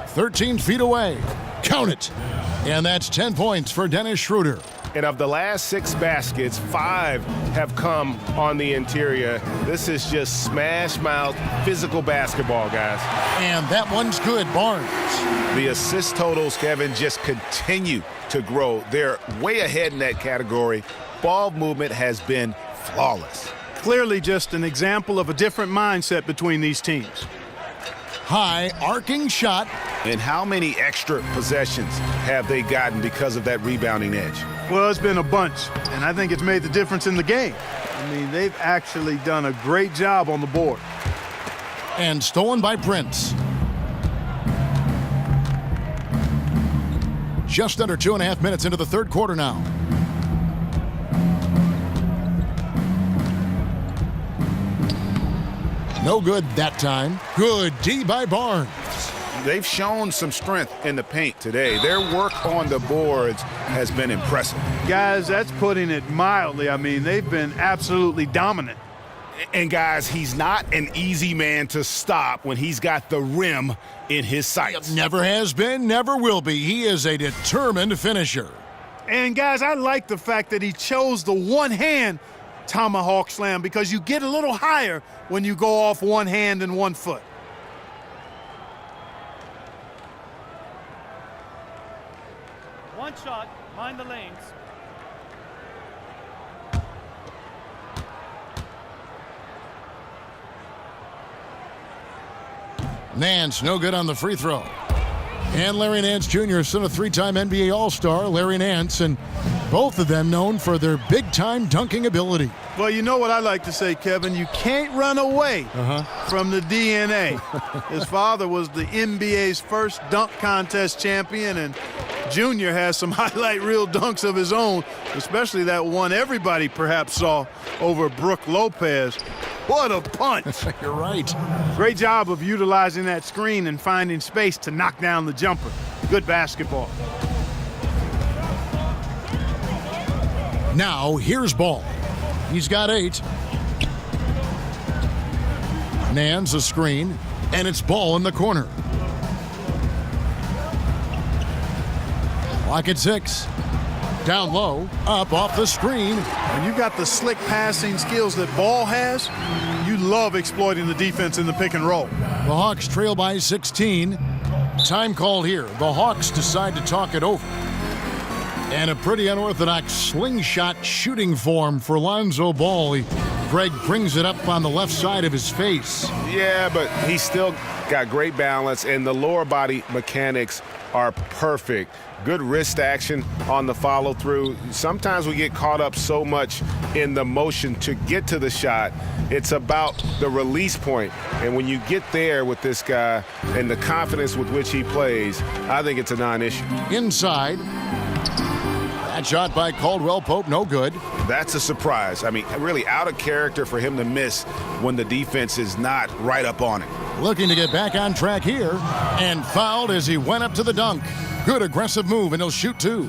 13 feet away. Count it. And that's 10 points for Dennis Schroeder. And of the last 6 baskets, 5 have come on the interior. This is just smash mouth physical basketball, guys. And that one's good, Barnes. The assist totals, Kevin, just continue to grow. They're way ahead in that category. Ball movement has been flawless. Clearly just an example of a different mindset between these teams. High arcing shot. And how many extra possessions have they gotten because of that rebounding edge? Well, it's been a bunch, and I think it's made the difference in the game. I mean, they've actually done a great job on the board. And stolen by Prince. Just under 2.5 minutes into the third quarter now. No good that time. Good D by Barnes. They've shown some strength in the paint today. Their work on the boards has been impressive. Guys, that's putting it mildly. I mean, they've been absolutely dominant. And guys, he's not an easy man to stop when he's got the rim in his sights. Never has been, never will be. He is a determined finisher. And guys, I like the fact that he chose the one-hand tomahawk slam because you get a little higher when you go off one hand and 1 foot. One shot, mind the lanes. Nance, no good on the free throw. And Larry Nance Jr., son of 3-time NBA All-Star Larry Nance, and both of them known for their big-time dunking ability. Well, you know what I like to say, Kevin? You can't run away from the DNA. His father was the NBA's first dunk contest champion, and Junior has some highlight reel dunks of his own, especially that one everybody perhaps saw over Brook Lopez. What a punch. You're right. Great job of utilizing that screen and finding space to knock down the jumper. Good basketball. Now, here's Ball. He's got 8. Nance a screen, and it's Ball in the corner. Clock at 6. Down low, up off the screen. When you've got the slick passing skills that Ball has, you love exploiting the defense in the pick and roll. The Hawks trail by 16. Time called here. The Hawks decide to talk it over. And a pretty unorthodox slingshot shooting form for Lonzo Ball. Greg brings it up on the left side of his face. Yeah, but he's still got great balance, and the lower body mechanics are perfect. Good wrist action on the follow-through. Sometimes we get caught up so much in the motion to get to the shot. It's about the release point. And when you get there with this guy and the confidence with which he plays, I think it's a non-issue. Inside. That shot by Caldwell Pope, no good. That's a surprise. I mean, really out of character for him to miss when the defense is not right up on it. Looking to get back on track here, and fouled as he went up to the dunk. Good aggressive move, and he'll shoot 2.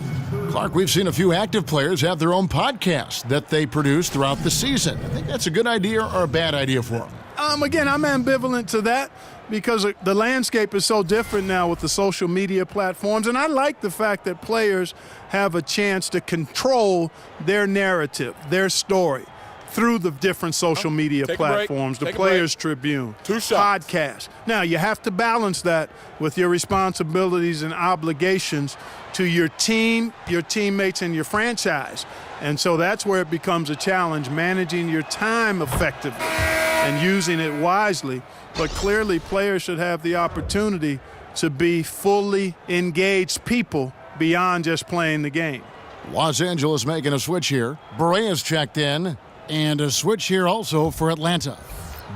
Clark, we've seen a few active players have their own podcast that they produce throughout the season. I think that's a good idea or a bad idea for them. Again, I'm ambivalent to that because the landscape is so different now with the social media platforms, and I like the fact that players have a chance to control their narrative, their story, through the different social media platforms, the Players Tribune, 2 shots, podcasts. Now, you have to balance that with your responsibilities and obligations to your team, your teammates, and your franchise. And so that's where it becomes a challenge, managing your time effectively and using it wisely. But clearly, players should have the opportunity to be fully engaged people beyond just playing the game. Los Angeles making a switch here. Berea's checked in. And a switch here also for Atlanta.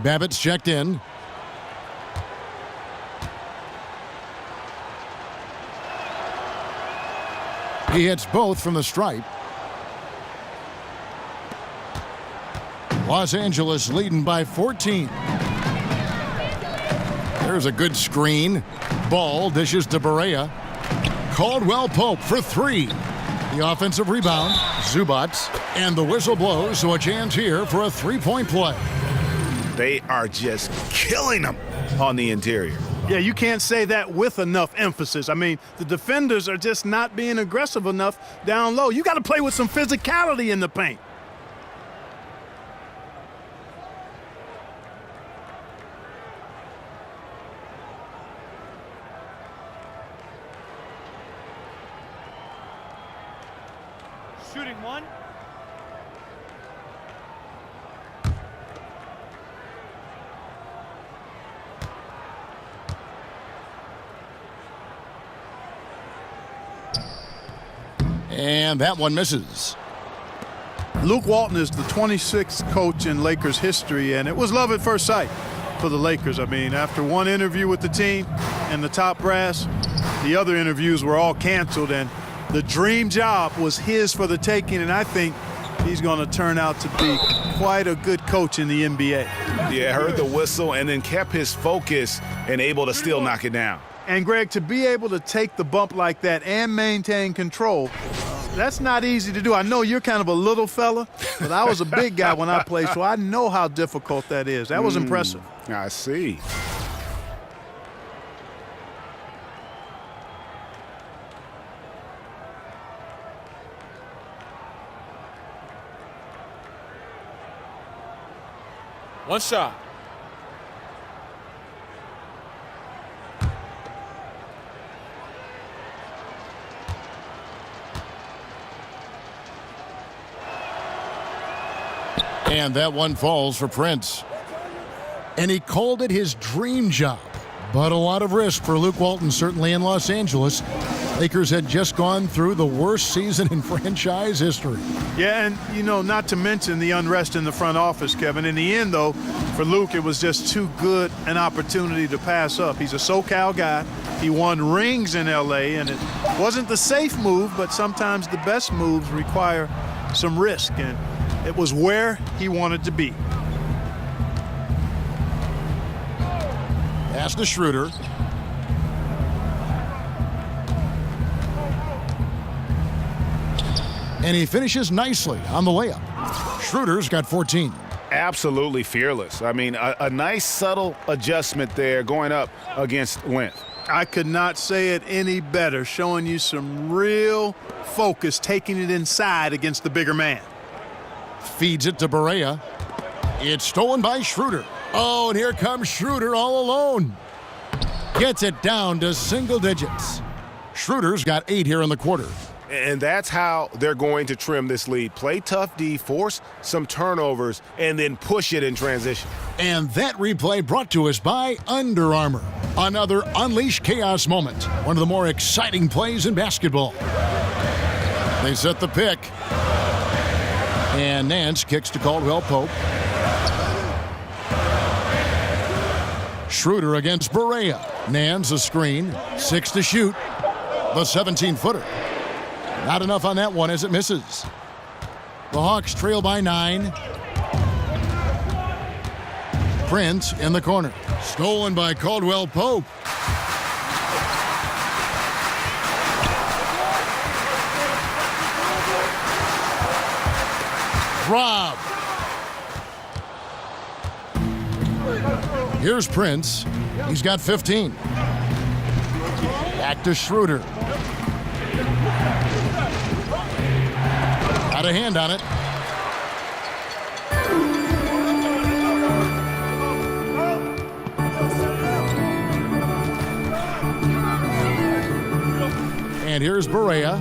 Babbitt's checked in. He hits both from the stripe. Los Angeles leading by 14. There's a good screen. Ball dishes to Berea. Caldwell Pope for 3. The offensive rebound, Zubats, and the whistle blows, so a chance here for a three-point play. They are just killing them on the interior. Yeah, you can't say that with enough emphasis. I mean, the defenders are just not being aggressive enough down low. You got to play with some physicality in the paint. Shooting one. And that one misses. Luke Walton is the 26th coach in Lakers history, and it was love at first sight for the Lakers. I mean, after one interview with the team and the top brass, the other interviews were all canceled, and the dream job was his for the taking, and I think he's going to turn out to be quite a good coach in the NBA. Yeah, heard the whistle and then kept his focus and able to still knock it down. And, Greg, to be able to take the bump like that and maintain control, that's not easy to do. I know you're kind of a little fella, but I was a big guy when I played, so I know how difficult that is. That was impressive. I see. One shot. And that one falls for Prince. And he called it his dream job. But a lot of risk for Luke Walton, certainly in Los Angeles. Lakers had just gone through the worst season in franchise history. Yeah, and, you know, not to mention the unrest in the front office, Kevin. In the end, though, for Luke, it was just too good an opportunity to pass up. He's a SoCal guy. He won rings in L.A., and it wasn't the safe move, but sometimes the best moves require some risk, and it was where he wanted to be. Pass to Schroeder. And he finishes nicely on the layup. Schroeder's got 14. Absolutely fearless. I mean, a nice subtle adjustment there going up against length. I could not say it any better, showing you some real focus, taking it inside against the bigger man. Feeds it to Berea. It's stolen by Schroeder. Oh, and here comes Schroeder all alone. Gets it down to single digits. Schroeder's got 8 here in the quarter. And that's how they're going to trim this lead. Play tough D, force some turnovers, and then push it in transition. And that replay brought to us by Under Armour. Another Unleash Chaos moment. One of the more exciting plays in basketball. They set the pick. And Nance kicks to Caldwell Pope. Schroeder against Berea. Nance a screen. 6 to shoot. The 17-footer. Not enough on that one as it misses. The Hawks trail by 9. Prince in the corner. Stolen by Caldwell Pope. Rob. Here's Prince. He's got 15. Back to Schroeder. Got a hand on it. And here's Berea.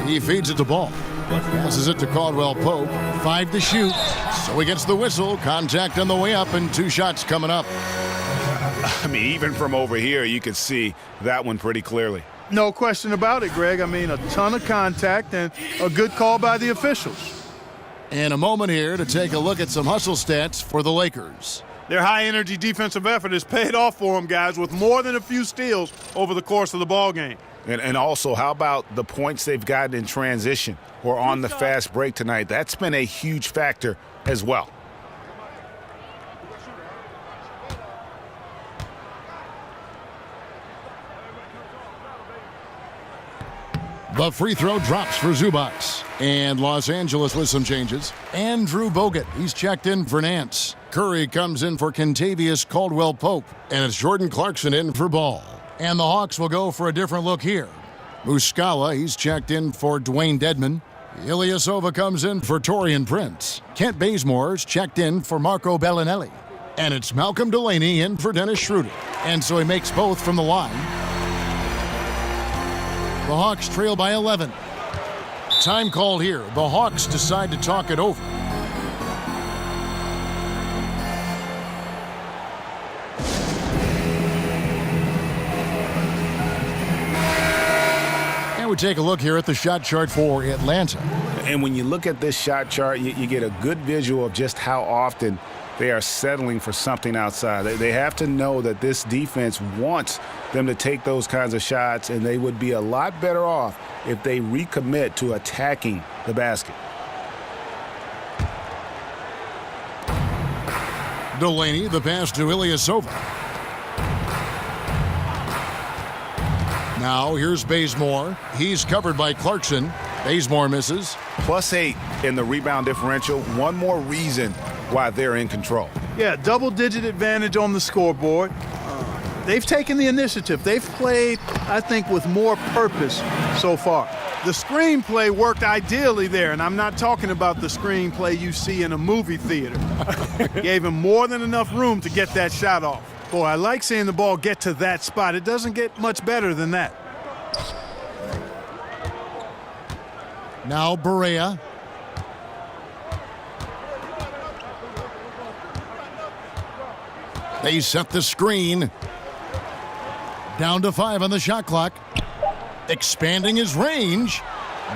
He feeds it to Ball. Passes it to Caldwell Pope. 5 to shoot. So he gets the whistle. Contact on the way up and 2 shots coming up. I mean, even from over here, you could see that one pretty clearly. No question about it, Greg. I mean, a ton of contact and a good call by the officials. And a moment here to take a look at some hustle stats for the Lakers. Their high-energy defensive effort has paid off for them, guys, with more than a few steals over the course of the ball game. And also, how about the points they've gotten in transition or on the fast break tonight? That's been a huge factor as well. The free throw drops for Zubac. And Los Angeles with some changes. Andrew Bogut, he's checked in for Nance. Curry comes in for Kentavious Caldwell-Pope. And it's Jordan Clarkson in for Ball. And the Hawks will go for a different look here. Muscala, he's checked in for Dwayne Dedmon. Ilyasova comes in for Taurean Prince. Kent Bazemore's checked in for Marco Bellinelli. And it's Malcolm Delaney in for Dennis Schroeder. And so he makes both from the line. The Hawks trail by 11. Time called here. The Hawks decide to talk it over. And we take a look here at the shot chart for Atlanta. And when you look at this shot chart, you get a good visual of just how often they are settling for something outside. They have to know that this defense wants them to take those kinds of shots, and they would be a lot better off if they recommit to attacking the basket. Delaney, the pass to Ilyasova. Now here's Bazemore. He's covered by Clarkson. Bazemore misses. +8 in the rebound differential. One more reason why they're in control. Yeah, double-digit advantage on the scoreboard. They've taken the initiative. They've played, I think, with more purpose so far. The screenplay worked ideally there, and I'm not talking about the screenplay you see in a movie theater. Gave him more than enough room to get that shot off. Boy, I like seeing the ball get to that spot. It doesn't get much better than that. Now Barea. They set the screen. Down to 5 on the shot clock. Expanding his range.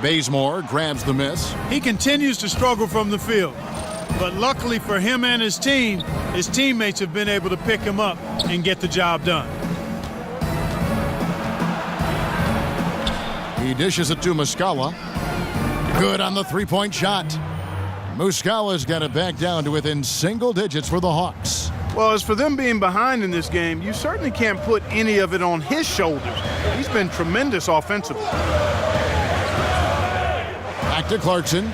Bazemore grabs the miss. He continues to struggle from the field. But luckily for him and his team, his teammates have been able to pick him up and get the job done. He dishes it to Muscala. Good on the three-point shot. Muscala's got it back down to within single digits for the Hawks. Well, as for them being behind in this game, you certainly can't put any of it on his shoulders. He's been tremendous offensively. Back to Clarkson.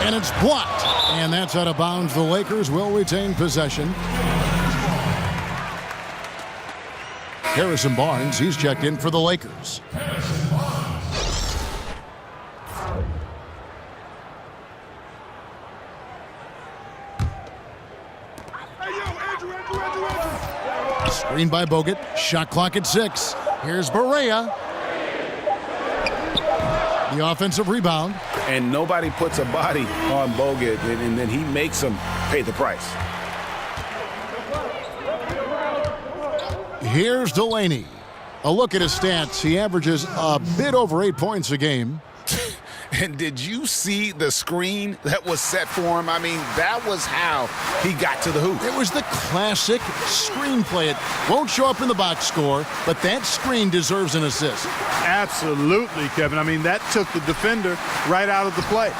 And it's blocked. And that's out of bounds. The Lakers will retain possession. Harrison Barnes, he's checked in for the Lakers. Screen by Bogut. Shot clock at 6. Here's Barea. The offensive rebound. And nobody puts a body on Bogut, and then he makes them pay the price. Here's Delaney. A look at his stats. He averages a bit over 8 points a game. And did you see the screen that was set for him? I mean, that was how he got to the hoop. It was the classic screenplay. It won't show up in the box score, but that screen deserves an assist. Absolutely, Kevin. I mean, that took the defender right out of the play.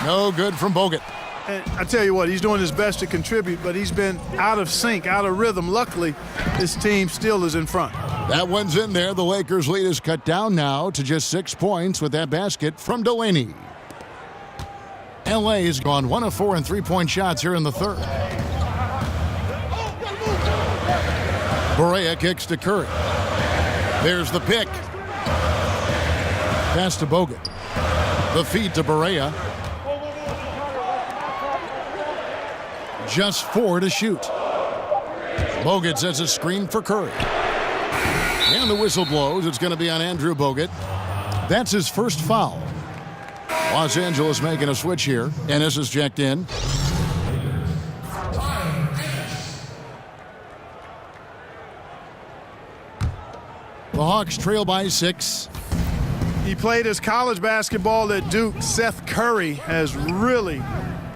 No good from Bogut. And I tell you what, he's doing his best to contribute, but he's been out of sync, out of rhythm. Luckily, his team still is in front. That one's in there. The Lakers' lead is cut down now to just 6 points with that basket from Delaney. L.A. has gone 1 of 4 in three-point shots here in the third. Barea kicks to Curry. There's the pick. Pass to Bogut. The feed to Barea. Just 4 to shoot. Bogut sets a screen for Curry. And the whistle blows. It's going to be on Andrew Bogut. That's his first foul. Los Angeles making a switch here. Ennis is checked in. The Hawks trail by 6. He played his college basketball at Duke. Seth Curry has really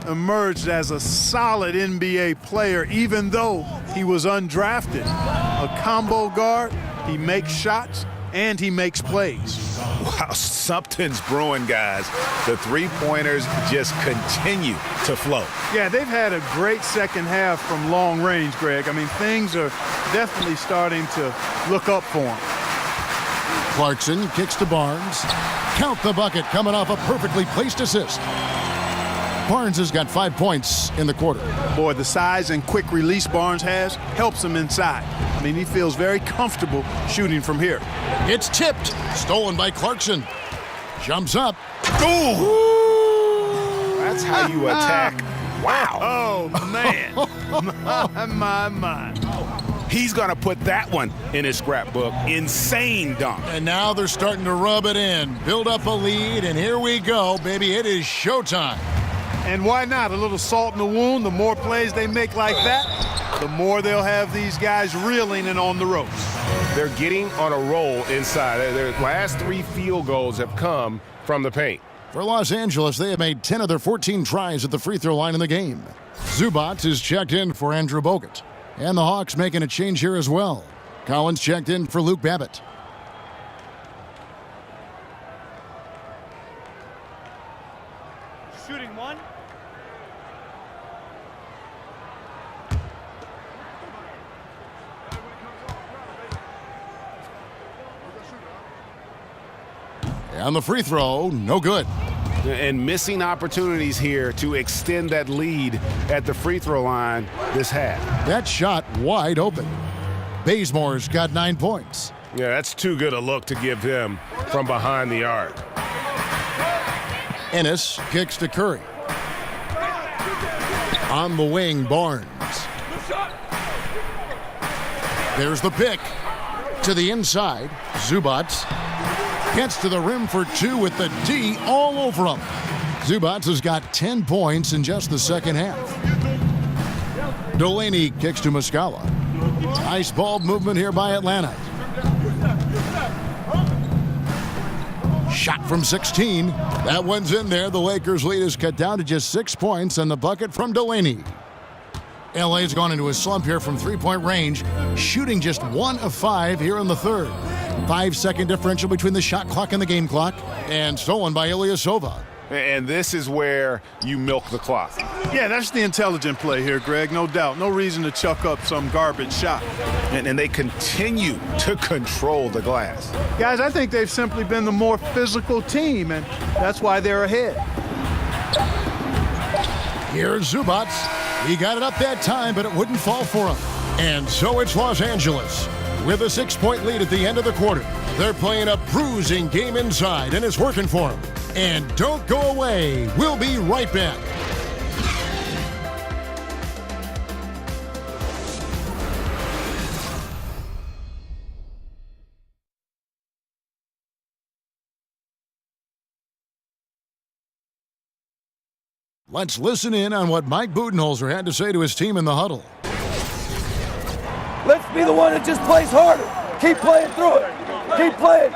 emerged as a solid NBA player, even though he was undrafted. A combo guard, he makes shots, and he makes plays. Wow, something's brewing, guys. The three-pointers just continue to flow. Yeah, they've had a great second half from long range, Greg. I mean, things are definitely starting to look up for him. Clarkson kicks to Barnes. Count the bucket, coming off a perfectly placed assist. Barnes has got 5 points in the quarter. Boy, the size and quick release Barnes has helps him inside. I mean, he feels very comfortable shooting from here. It's tipped. Stolen by Clarkson. Jumps up. Ooh! That's how you attack. Wow. Oh, man. my. He's going to put that one in his scrapbook. Insane dunk. And now they're starting to rub it in. Build up a lead, and here we go, baby. It is showtime. And why not? A little salt in the wound. The more plays they make like that, the more they'll have these guys reeling and on the ropes. They're getting on a roll inside. Their last 3 field goals have come from the paint. For Los Angeles, they have made 10 of their 14 tries at the free throw line in the game. Zubac is checked in for Andrew Bogut. And the Hawks making a change here as well. Collins checked in for Luke Babbitt. Shooting one. And the free throw, no good. And missing opportunities here to extend that lead at the free throw line this half. That shot wide open. Bazemore's got 9 points. Yeah, that's too good a look to give him from behind the arc. Ennis kicks to Curry. On the wing, Barnes. There's the pick. To the inside, Zubac. Gets to the rim for 2 with the D all over him. Zubac has got 10 points in just the second half. Delaney kicks to Muscala. Nice ball movement here by Atlanta. Shot from 16. That one's in there. The Lakers' lead is cut down to just 6 points, and the bucket from Delaney. LA's gone into a slump here from three-point range, shooting just 1 of 5 here in the third. 5-second differential between the shot clock and the game clock, and stolen by Ilyasova. And this is where you milk the clock. Yeah, that's the intelligent play here, Greg, no doubt. No reason to chuck up some garbage shot. And they continue to control the glass. Guys, I think they've simply been the more physical team, and that's why they're ahead. Here's Zubac. He got it up that time, but it wouldn't fall for him. And so it's Los Angeles with a 6-point lead at the end of the quarter. They're playing a bruising game inside, and it's working for them. And don't go away. We'll be right back. Let's listen in on what Mike Budenholzer had to say to his team in the huddle. Let's be the one that just plays harder. Keep playing through it. Keep playing.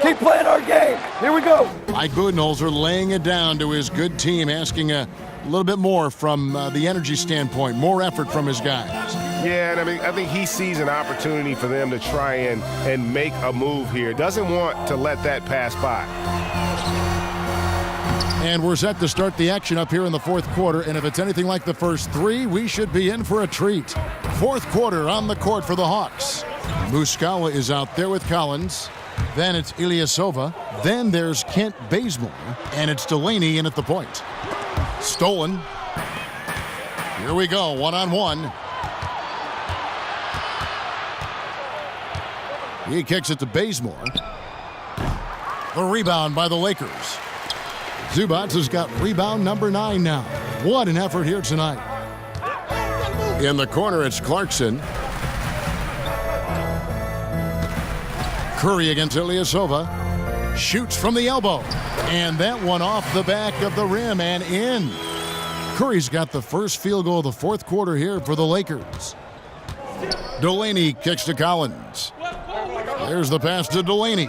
Keep playing our game. Here we go. Mike Budenholzer laying it down to his good team, asking a little bit more from the energy standpoint, more effort from his guys. Yeah, and I think he sees an opportunity for them to try and make a move here. Doesn't want to let that pass by. And we're set to start the action up here in the fourth quarter, and if it's anything like the first 3, we should be in for a treat. Fourth quarter on the court for the Hawks. Muscala is out there with Collins. Then it's Ilyasova. Then there's Kent Bazemore, and it's Delaney in at the point. Stolen. Here we go, one-on-one. He kicks it to Bazemore. The rebound by the Lakers. Zubac has got rebound number 9 now. What an effort here tonight. In the corner, it's Clarkson. Curry against Ilyasova. Shoots from the elbow. And that one off the back of the rim and in. Curry's got the first field goal of the fourth quarter here for the Lakers. Delaney kicks to Collins. There's the pass to Delaney.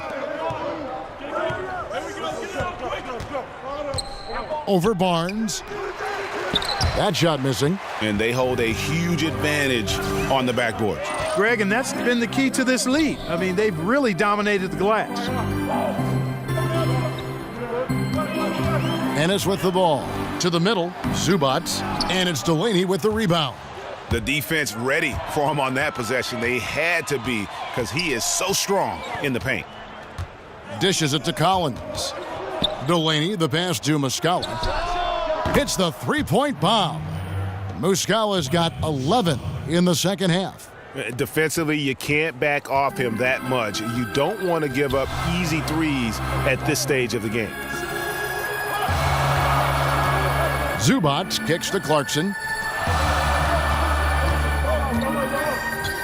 Over Barnes. That shot missing. And they hold a huge advantage on the backboard. Greg, and that's been the key to this lead. I mean, they've really dominated the glass. Ennis with the ball. To the middle, Zubats, and it's Delaney with the rebound. The defense ready for him on that possession. They had to be because he is so strong in the paint. Dishes it to Collins. Delaney, the pass to Muscala. Hits the three-point bomb. Muscala's got 11 in the second half. Defensively, you can't back off him that much. You don't want to give up easy threes at this stage of the game. Zubats kicks to Clarkson.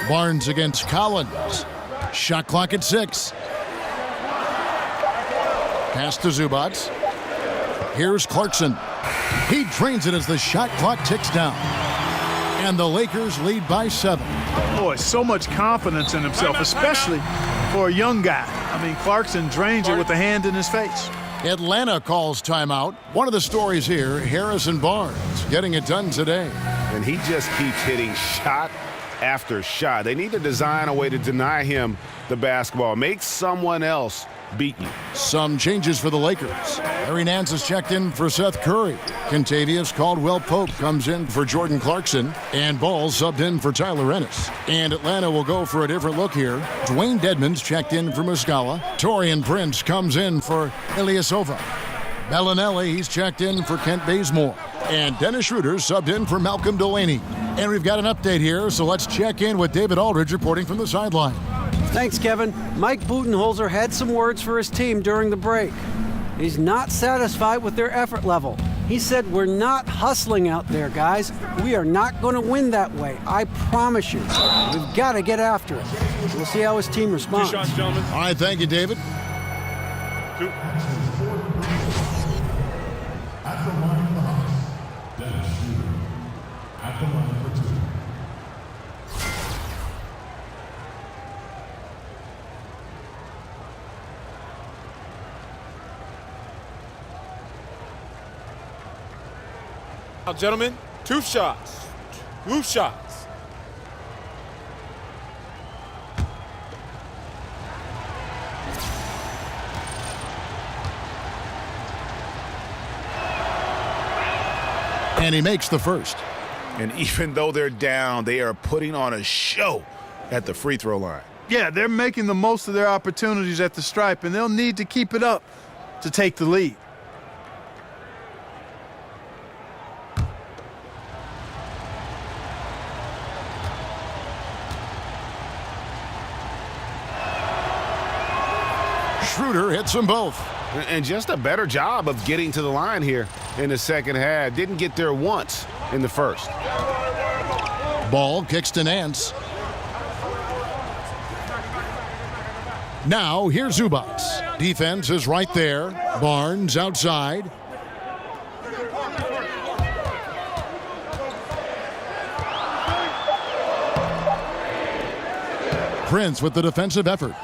Barnes against Collins. Shot clock at 6. Pass to Zubats. Here's Clarkson. He drains it as the shot clock ticks down. And the Lakers lead by 7. Boy, so much confidence in himself, especially for a young guy. I mean, Clarkson drains it with a hand in his face. Atlanta calls timeout. One of the stories here, Harrison Barnes getting it done today. And he just keeps hitting shot after shot. They need to design a way to deny him the basketball. Make someone else beat you. Some changes for the Lakers. Larry Nance is checked in for Seth Curry. Contavious Caldwell-Pope comes in for Jordan Clarkson. And Ball subbed in for Tyler Ennis. And Atlanta will go for a different look here. Dwayne Dedmon's checked in for Muscala. Torian Prince comes in for Ilyasova. Bellinelli, he's checked in for Kent Bazemore. And Dennis Schroeder subbed in for Malcolm Delaney. And we've got an update here, so let's check in with David Aldridge reporting from the sideline. Thanks, Kevin. Mike Budenholzer had some words for his team during the break. He's not satisfied with their effort level. He said, "We're not hustling out there, guys. We are not going to win that way. I promise you. We've got to get after it." We'll see how his team responds. 2 shots, gentlemen. All right, thank you, David. 2. At the line of the Hawks, Dennis Schroeder. At the line for 2. Now, gentlemen, 2 shots. 2 shots. And he makes the first. And even though they're down, they are putting on a show at the free throw line. Yeah, they're making the most of their opportunities at the stripe, and they'll need to keep it up to take the lead. Schroeder hits them both. And just a better job of getting to the line here in the second half. Didn't get there once in the first. Ball kicks to Nance. Now here's Zubats. Defense is right there. Barnes outside. Prince with the defensive effort.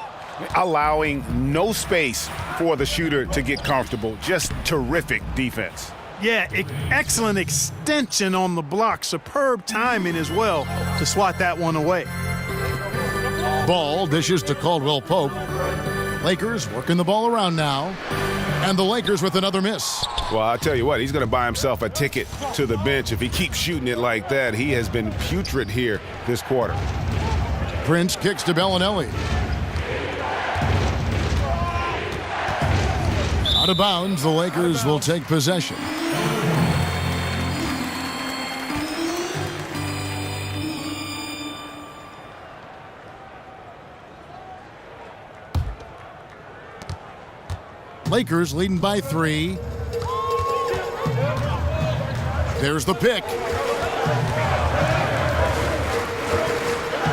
Allowing no space for the shooter to get comfortable. Just terrific defense. Yeah, excellent extension on the block. Superb timing as well to swat that one away. Ball dishes to Caldwell-Pope. Lakers working the ball around now. And the Lakers with another miss. Well, I'll tell you what, he's going to buy himself a ticket to the bench if he keeps shooting it like that. He has been putrid here this quarter. Prince kicks to Bellinelli. Out of bounds, the Lakers will take possession. Lakers leading by 3. There's the pick.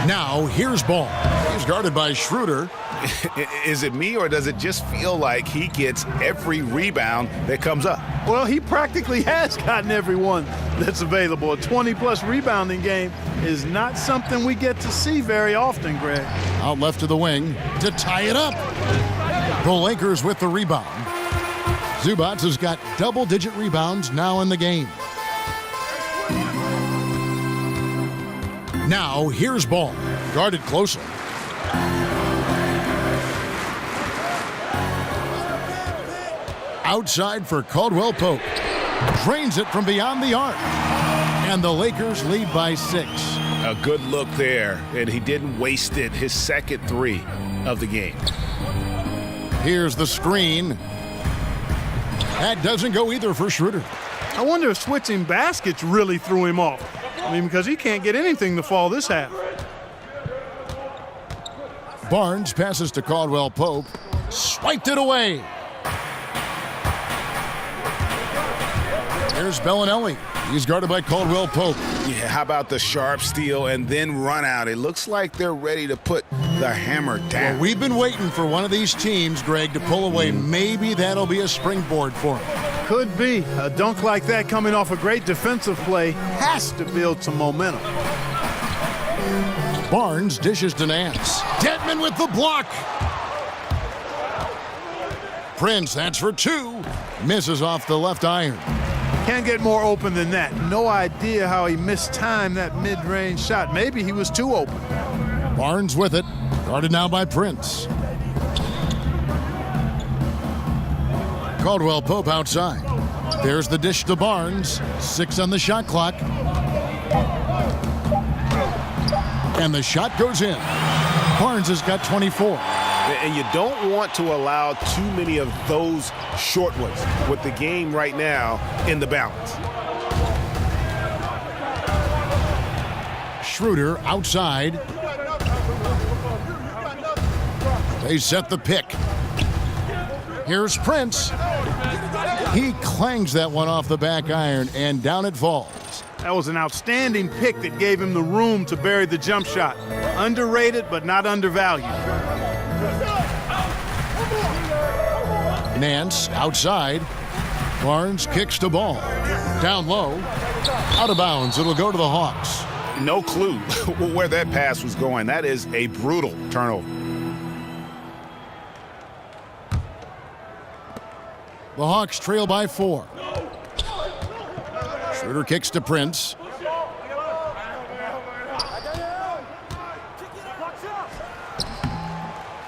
Now here's Ball. He's guarded by Schroeder. Is it me, or does it just feel like he gets every rebound that comes up? Well, he practically has gotten every one that's available. A 20-plus rebounding game is not something we get to see very often, Greg. Out left to the wing to tie it up. The Lakers with the rebound. Zubac has got double-digit rebounds now in the game. Now here's Ball, guarded closely. Outside for Caldwell Pope. Drains it from beyond the arc. And the Lakers lead by 6. A good look there, and he didn't waste it. His second 3 of the game. Here's the screen. That doesn't go either for Schroeder. I wonder if switching baskets really threw him off. I mean, because he can't get anything to fall this half. Barnes passes to Caldwell Pope. Swiped it away. Here's Bellinelli. He's guarded by Caldwell Pope. Yeah, how about the sharp steal and then run out? It looks like they're ready to put the hammer down. Well, we've been waiting for one of these teams, Greg, to pull away. Maybe that'll be a springboard for him. Could be. A dunk like that coming off a great defensive play has to build some momentum. Barnes dishes to Nance. Dedmon with the block. Prince, that's for 2. Misses off the left iron. Can't get more open than that. No idea how he mistimed that mid-range shot. Maybe he was too open. Barnes with it. Guarded now by Prince. Caldwell Pope outside. There's the dish to Barnes. 6 on the shot clock. And the shot goes in. Barnes has got 24. And you don't want to allow too many of those short ones with the game right now in the balance. Schroeder outside. They set the pick. Here's Prince. He clangs that one off the back iron, and down it falls. That was an outstanding pick that gave him the room to bury the jump shot. Underrated, but not undervalued. Nance outside. Barnes kicks to Ball. Down low. Out of bounds. It'll go to the Hawks. No clue where that pass was going. That is a brutal turnover. The Hawks trail by 4. Schroeder kicks to Prince.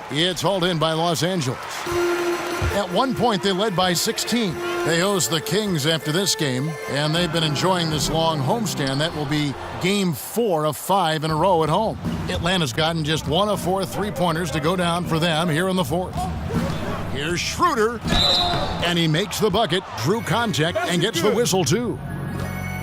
It's hauled in by Los Angeles. At one point, they led by 16. They host the Kings after this game, and they've been enjoying this long homestand. That will be game 4 of 5 in a row at home. Atlanta's gotten just 1 of 4 3-pointers to go down for them here in the 4th. Here's Schroeder, and he makes the bucket, drew contact, and gets the whistle, too.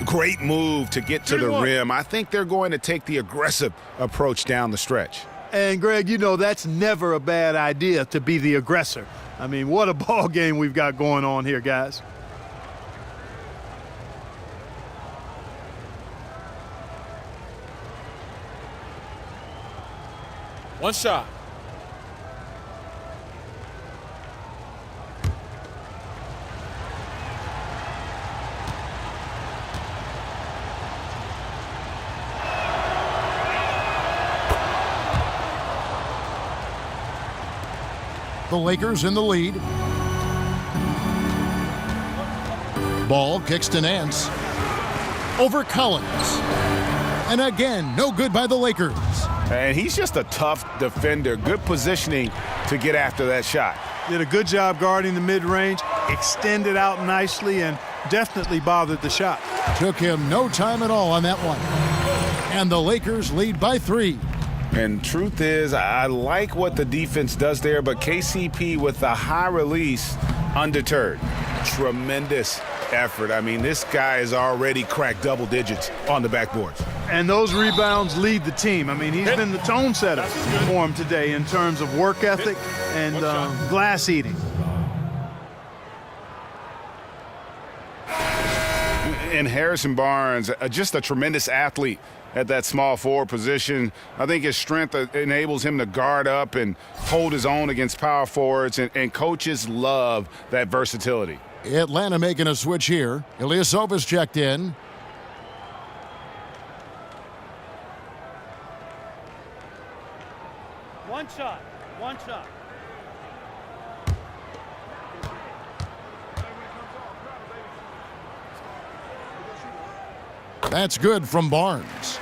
Great move to get to the rim. I think they're going to take the aggressive approach down the stretch. And, Greg, you know that's never a bad idea to be the aggressor. I mean, what a ball game we've got going on here, guys. One shot. The Lakers in the lead. Ball kicks to Nance. Over Collins. And again, no good by the Lakers. And he's just a tough defender. Good positioning to get after that shot. Did a good job guarding the mid-range, extended out nicely, and definitely bothered the shot. Took him no time at all on that one. And the Lakers lead by 3. And truth is, I like what the defense does there, but KCP with the high release, undeterred. Tremendous effort. I mean, this guy has already cracked double digits on the backboards. And those rebounds lead the team. I mean, he's been the tone setter for him today in terms of work ethic and glass eating. And Harrison Barnes, just a tremendous athlete at that small forward position. I think his strength enables him to guard up and hold his own against power forwards, and coaches love that versatility. Atlanta making a switch here. Ilyasova's checked in. One shot. One shot. That's good from Barnes.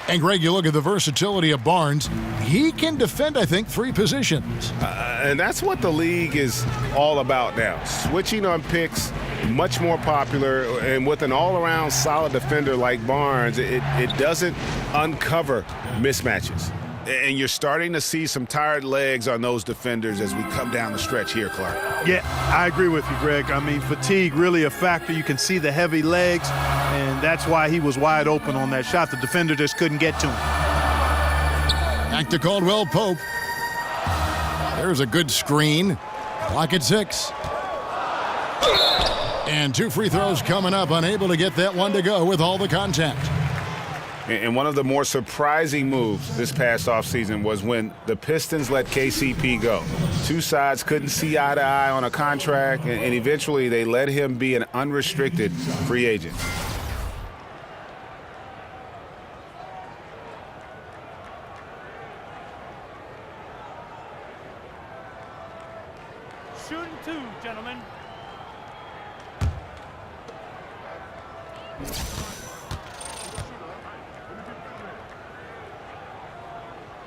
And Greg, you look at the versatility of Barnes. He can defend, I think, 3 positions. And that's what the league is all about now. Switching on picks, much more popular. And with an all-around solid defender like Barnes, it doesn't uncover mismatches. And you're starting to see some tired legs on those defenders as we come down the stretch here, Clark. Yeah, I agree with you, Greg. I mean, fatigue really a factor. You can see the heavy legs, and that's why he was wide open on that shot. The defender just couldn't get to him. Back to Caldwell Pope. There's a good screen. Clock at 6. And 2 free throws coming up. Unable to get that one to go with all the contact. And one of the more surprising moves this past offseason was when the Pistons let KCP go. 2 sides couldn't see eye to eye on a contract, and eventually they let him be an unrestricted free agent. Shooting 2, gentlemen.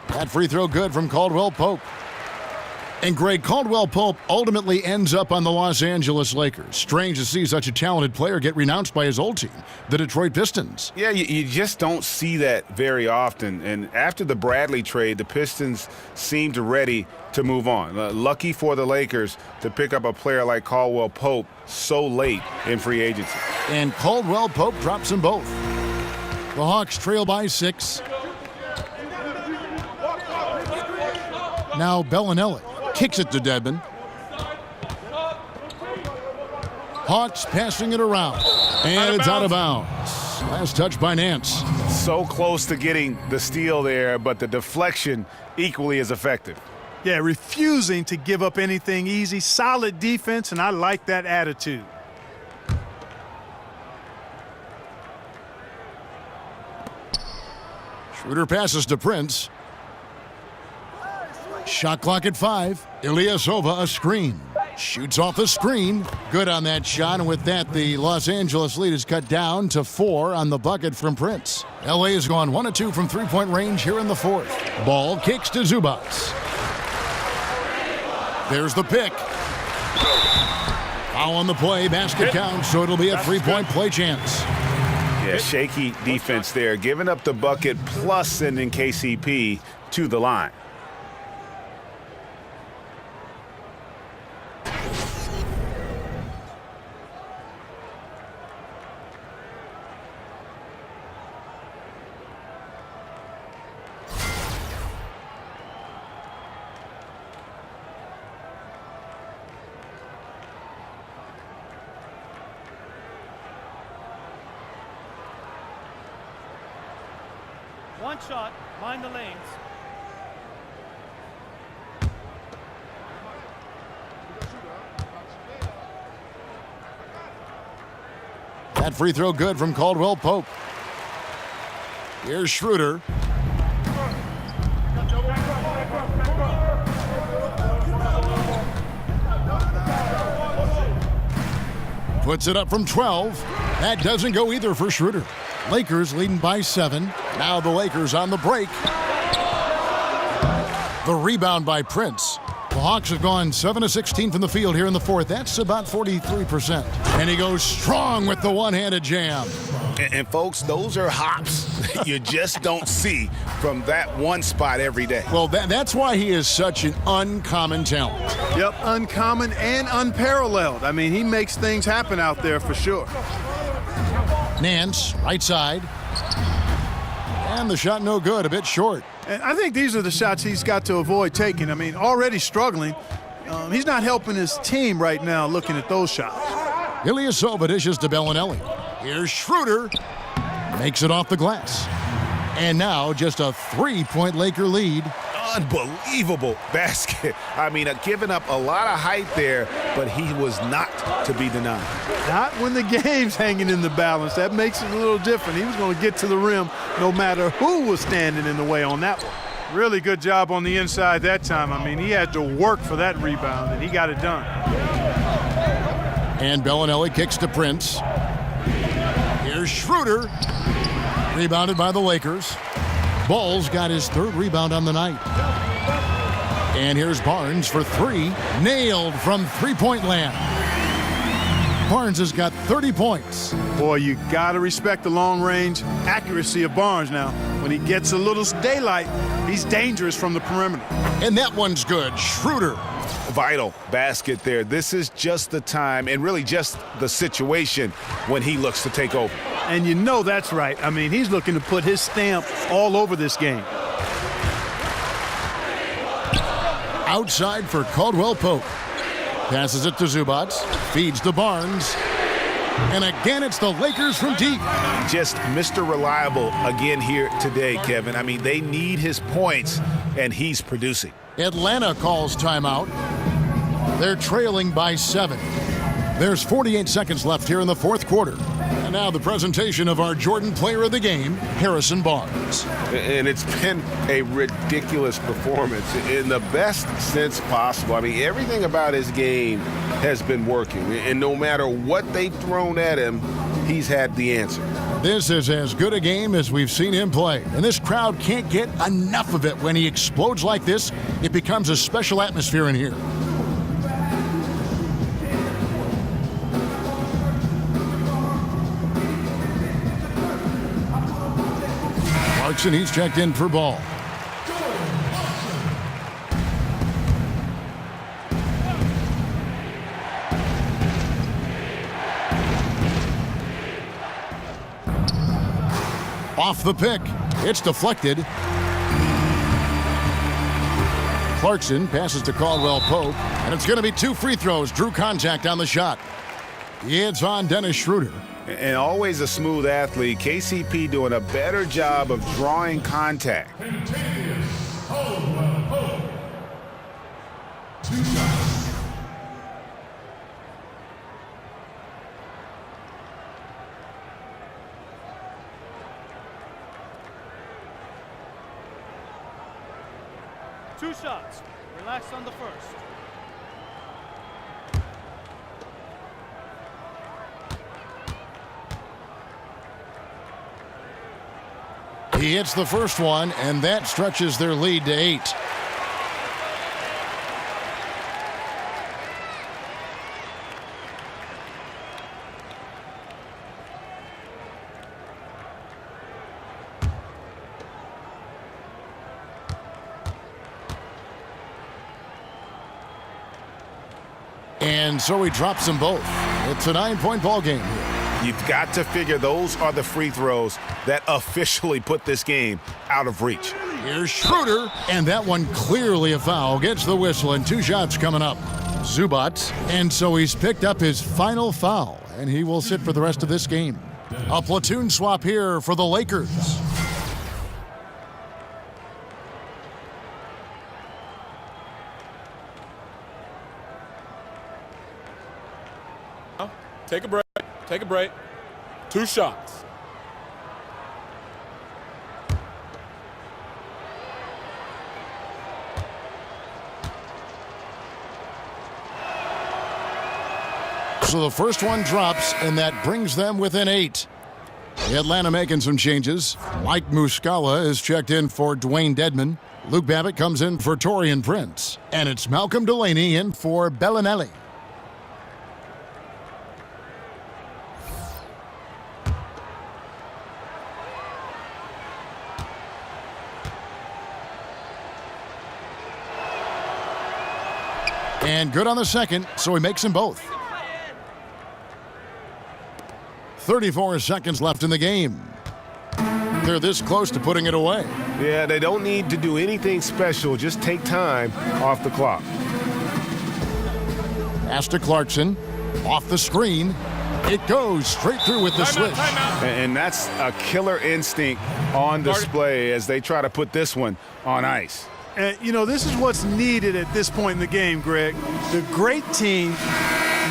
That free throw good from Caldwell Pope. And Greg, Caldwell Pope ultimately ends up on the Los Angeles Lakers. Strange to see such a talented player get renounced by his old team, the Detroit Pistons. Yeah, you just don't see that very often. And after the Bradley trade, the Pistons seemed ready to move on. Lucky for the Lakers to pick up a player like Caldwell Pope so late in free agency. And Caldwell Pope drops them both. The Hawks trail by 6. Now Bellinelli kicks it to Dedmon. Hawks passing it around. And it's out of bounds. Last touch by Nance. So close to getting the steal there, but the deflection equally as effective. Yeah, refusing to give up anything easy. Solid defense, and I like that attitude. Schroeder passes to Prince. Shot clock at 5. Ilyasova a screen. Shoots off the screen. Good on that shot, and with that, the Los Angeles lead is cut down to 4 on the bucket from Prince. LA has gone 1 of 2 from 3-point range here in the 4th. Ball kicks to Zubac. There's the pick. Foul on the play. Basket counts, so it'll be a 3-point play chance. Yeah, shaky defense there. Giving up the bucket plus sending KCP to the line. One shot, mind the lanes. That free throw good from Caldwell Pope. Here's Schroeder. Puts it up from 12. That doesn't go either for Schroeder. Lakers leading by 7. Now the Lakers on the break. The rebound by Prince. The Hawks have gone 7 of 16 from the field here in the 4th. That's about 43%. And he goes strong with the one-handed jam. And folks, those are hops you just don't see from that one spot every day. Well, that's why he is such an uncommon talent. Yep, uncommon and unparalleled. I mean, he makes things happen out there for sure. Nance, right side. And the shot no good, a bit short. And I think these are the shots he's got to avoid taking. I mean, already struggling. He's not helping his team right now looking at those shots. Ilyasova dishes to Bellinelli. Here's Schroeder. Makes it off the glass. And now just a 3-point Laker lead. Unbelievable basket. I mean, giving up a lot of height there, but he was not to be denied. Not when the game's hanging in the balance. That makes it a little different. He was going to get to the rim no matter who was standing in the way on that one. Really good job on the inside that time. I mean, he had to work for that rebound, and he got it done. And Bellinelli kicks to Prince. Here's Schroeder. Rebounded by the Lakers. Ball's got his third rebound on the night. And here's Barnes for three. Nailed from three-point land. Barnes has got 30 points. Boy, you got to respect the long-range accuracy of Barnes now. When he gets a little daylight, he's dangerous from the perimeter. And that one's good. Schroeder. Vital basket there. This is just the time and really just the situation when he looks to take over. And you know that's right. I mean, he's looking to put his stamp all over this game. Outside for Caldwell Pope. Passes it to Zubac. Feeds to Barnes. And again, it's the Lakers from deep. Just Mr. Reliable again here today, Kevin. I mean, they need his points, and he's producing. Atlanta calls timeout. They're trailing by 7. There's 48 seconds left here in the fourth quarter. And now the presentation of our Jordan Player of the Game, Harrison Barnes. And it's been a ridiculous performance in the best sense possible. I mean, everything about his game has been working. And no matter what they've thrown at him, he's had the answer. This is as good a game as we've seen him play. And this crowd can't get enough of it. When he explodes like this, it becomes a special atmosphere in here. Clarkson, he's checked in for ball. Off the pick. It's deflected. Clarkson passes to Caldwell Pope, and it's going to be 2 free throws. Drew contact on the shot. It's on Dennis Schroeder. And always a smooth athlete. KCP doing a better job of drawing contact. Two shots. Relax on the first. He hits the first one, and that stretches their lead to 8. And so he drops them both. It's a 9-point ball game here. You've got to figure those are the free throws that officially put this game out of reach. Here's Schroeder, and that one clearly a foul. Gets the whistle, and 2 shots coming up. Zubac, and so he's picked up his final foul, and he will sit for the rest of this game. A platoon swap here for the Lakers. Take a break. Take a break. 2 shots. So the first one drops, and that brings them within 8. Atlanta making some changes. Mike Muscala is checked in for Dwayne Dedmon. Luke Babbitt comes in for Taurean Prince. And it's Malcolm Delaney in for Bellinelli. And good on the second, so he makes them both. 34 seconds left in the game. They're this close to putting it away. Yeah, they don't need to do anything special. Just take time off the clock. Pass to Clarkson. Off the screen. It goes straight through with the switch. And that's a killer instinct on display as they try to put this one on ice. And, you know, this is what's needed at this point in the game, Greg. The great team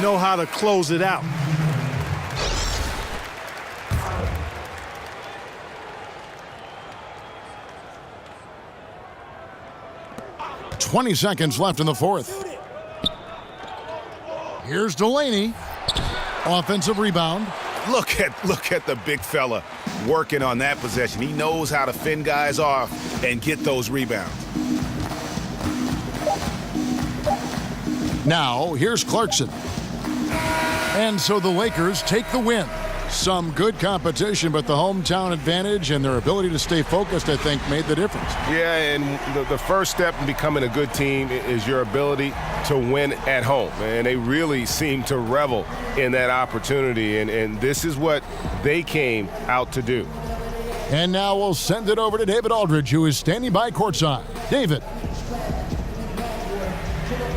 know how to close it out. 20 seconds left in the fourth. Here's Delaney. Offensive rebound. Look at the big fella working on that possession. He knows how to fend guys off and get those rebounds. Now, here's Clarkson. And so the Lakers take the win. Some good competition, but the hometown advantage and their ability to stay focused, I think, made the difference. Yeah, and the first step in becoming a good team is your ability to win at home. And they really seem to revel in that opportunity, and this is what they came out to do. And now we'll send it over to David Aldridge, who is standing by courtside. David.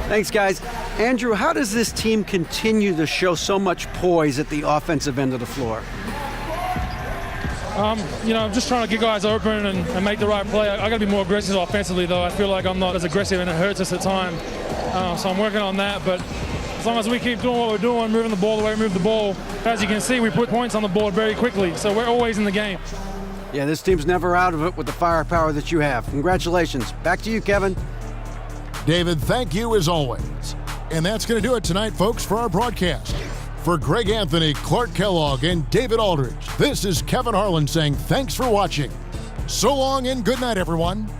Thanks, guys. Andrew, how does this team continue to show so much poise at the offensive end of the floor? Just trying to get guys open and make the right play. I got to be more aggressive offensively, though. I feel like I'm not as aggressive, and it hurts us at times. So I'm working on that. But as long as we keep doing what we're doing, moving the ball the way we move the ball, as you can see, we put points on the board very quickly. So we're always in the game. Yeah, this team's never out of it with the firepower that you have. Congratulations. Back to you, Kevin. David, thank you as always. And that's going to do it tonight, folks, for our broadcast. For Greg Anthony, Clark Kellogg, and David Aldridge, this is Kevin Harlan saying thanks for watching. So long and good night, everyone.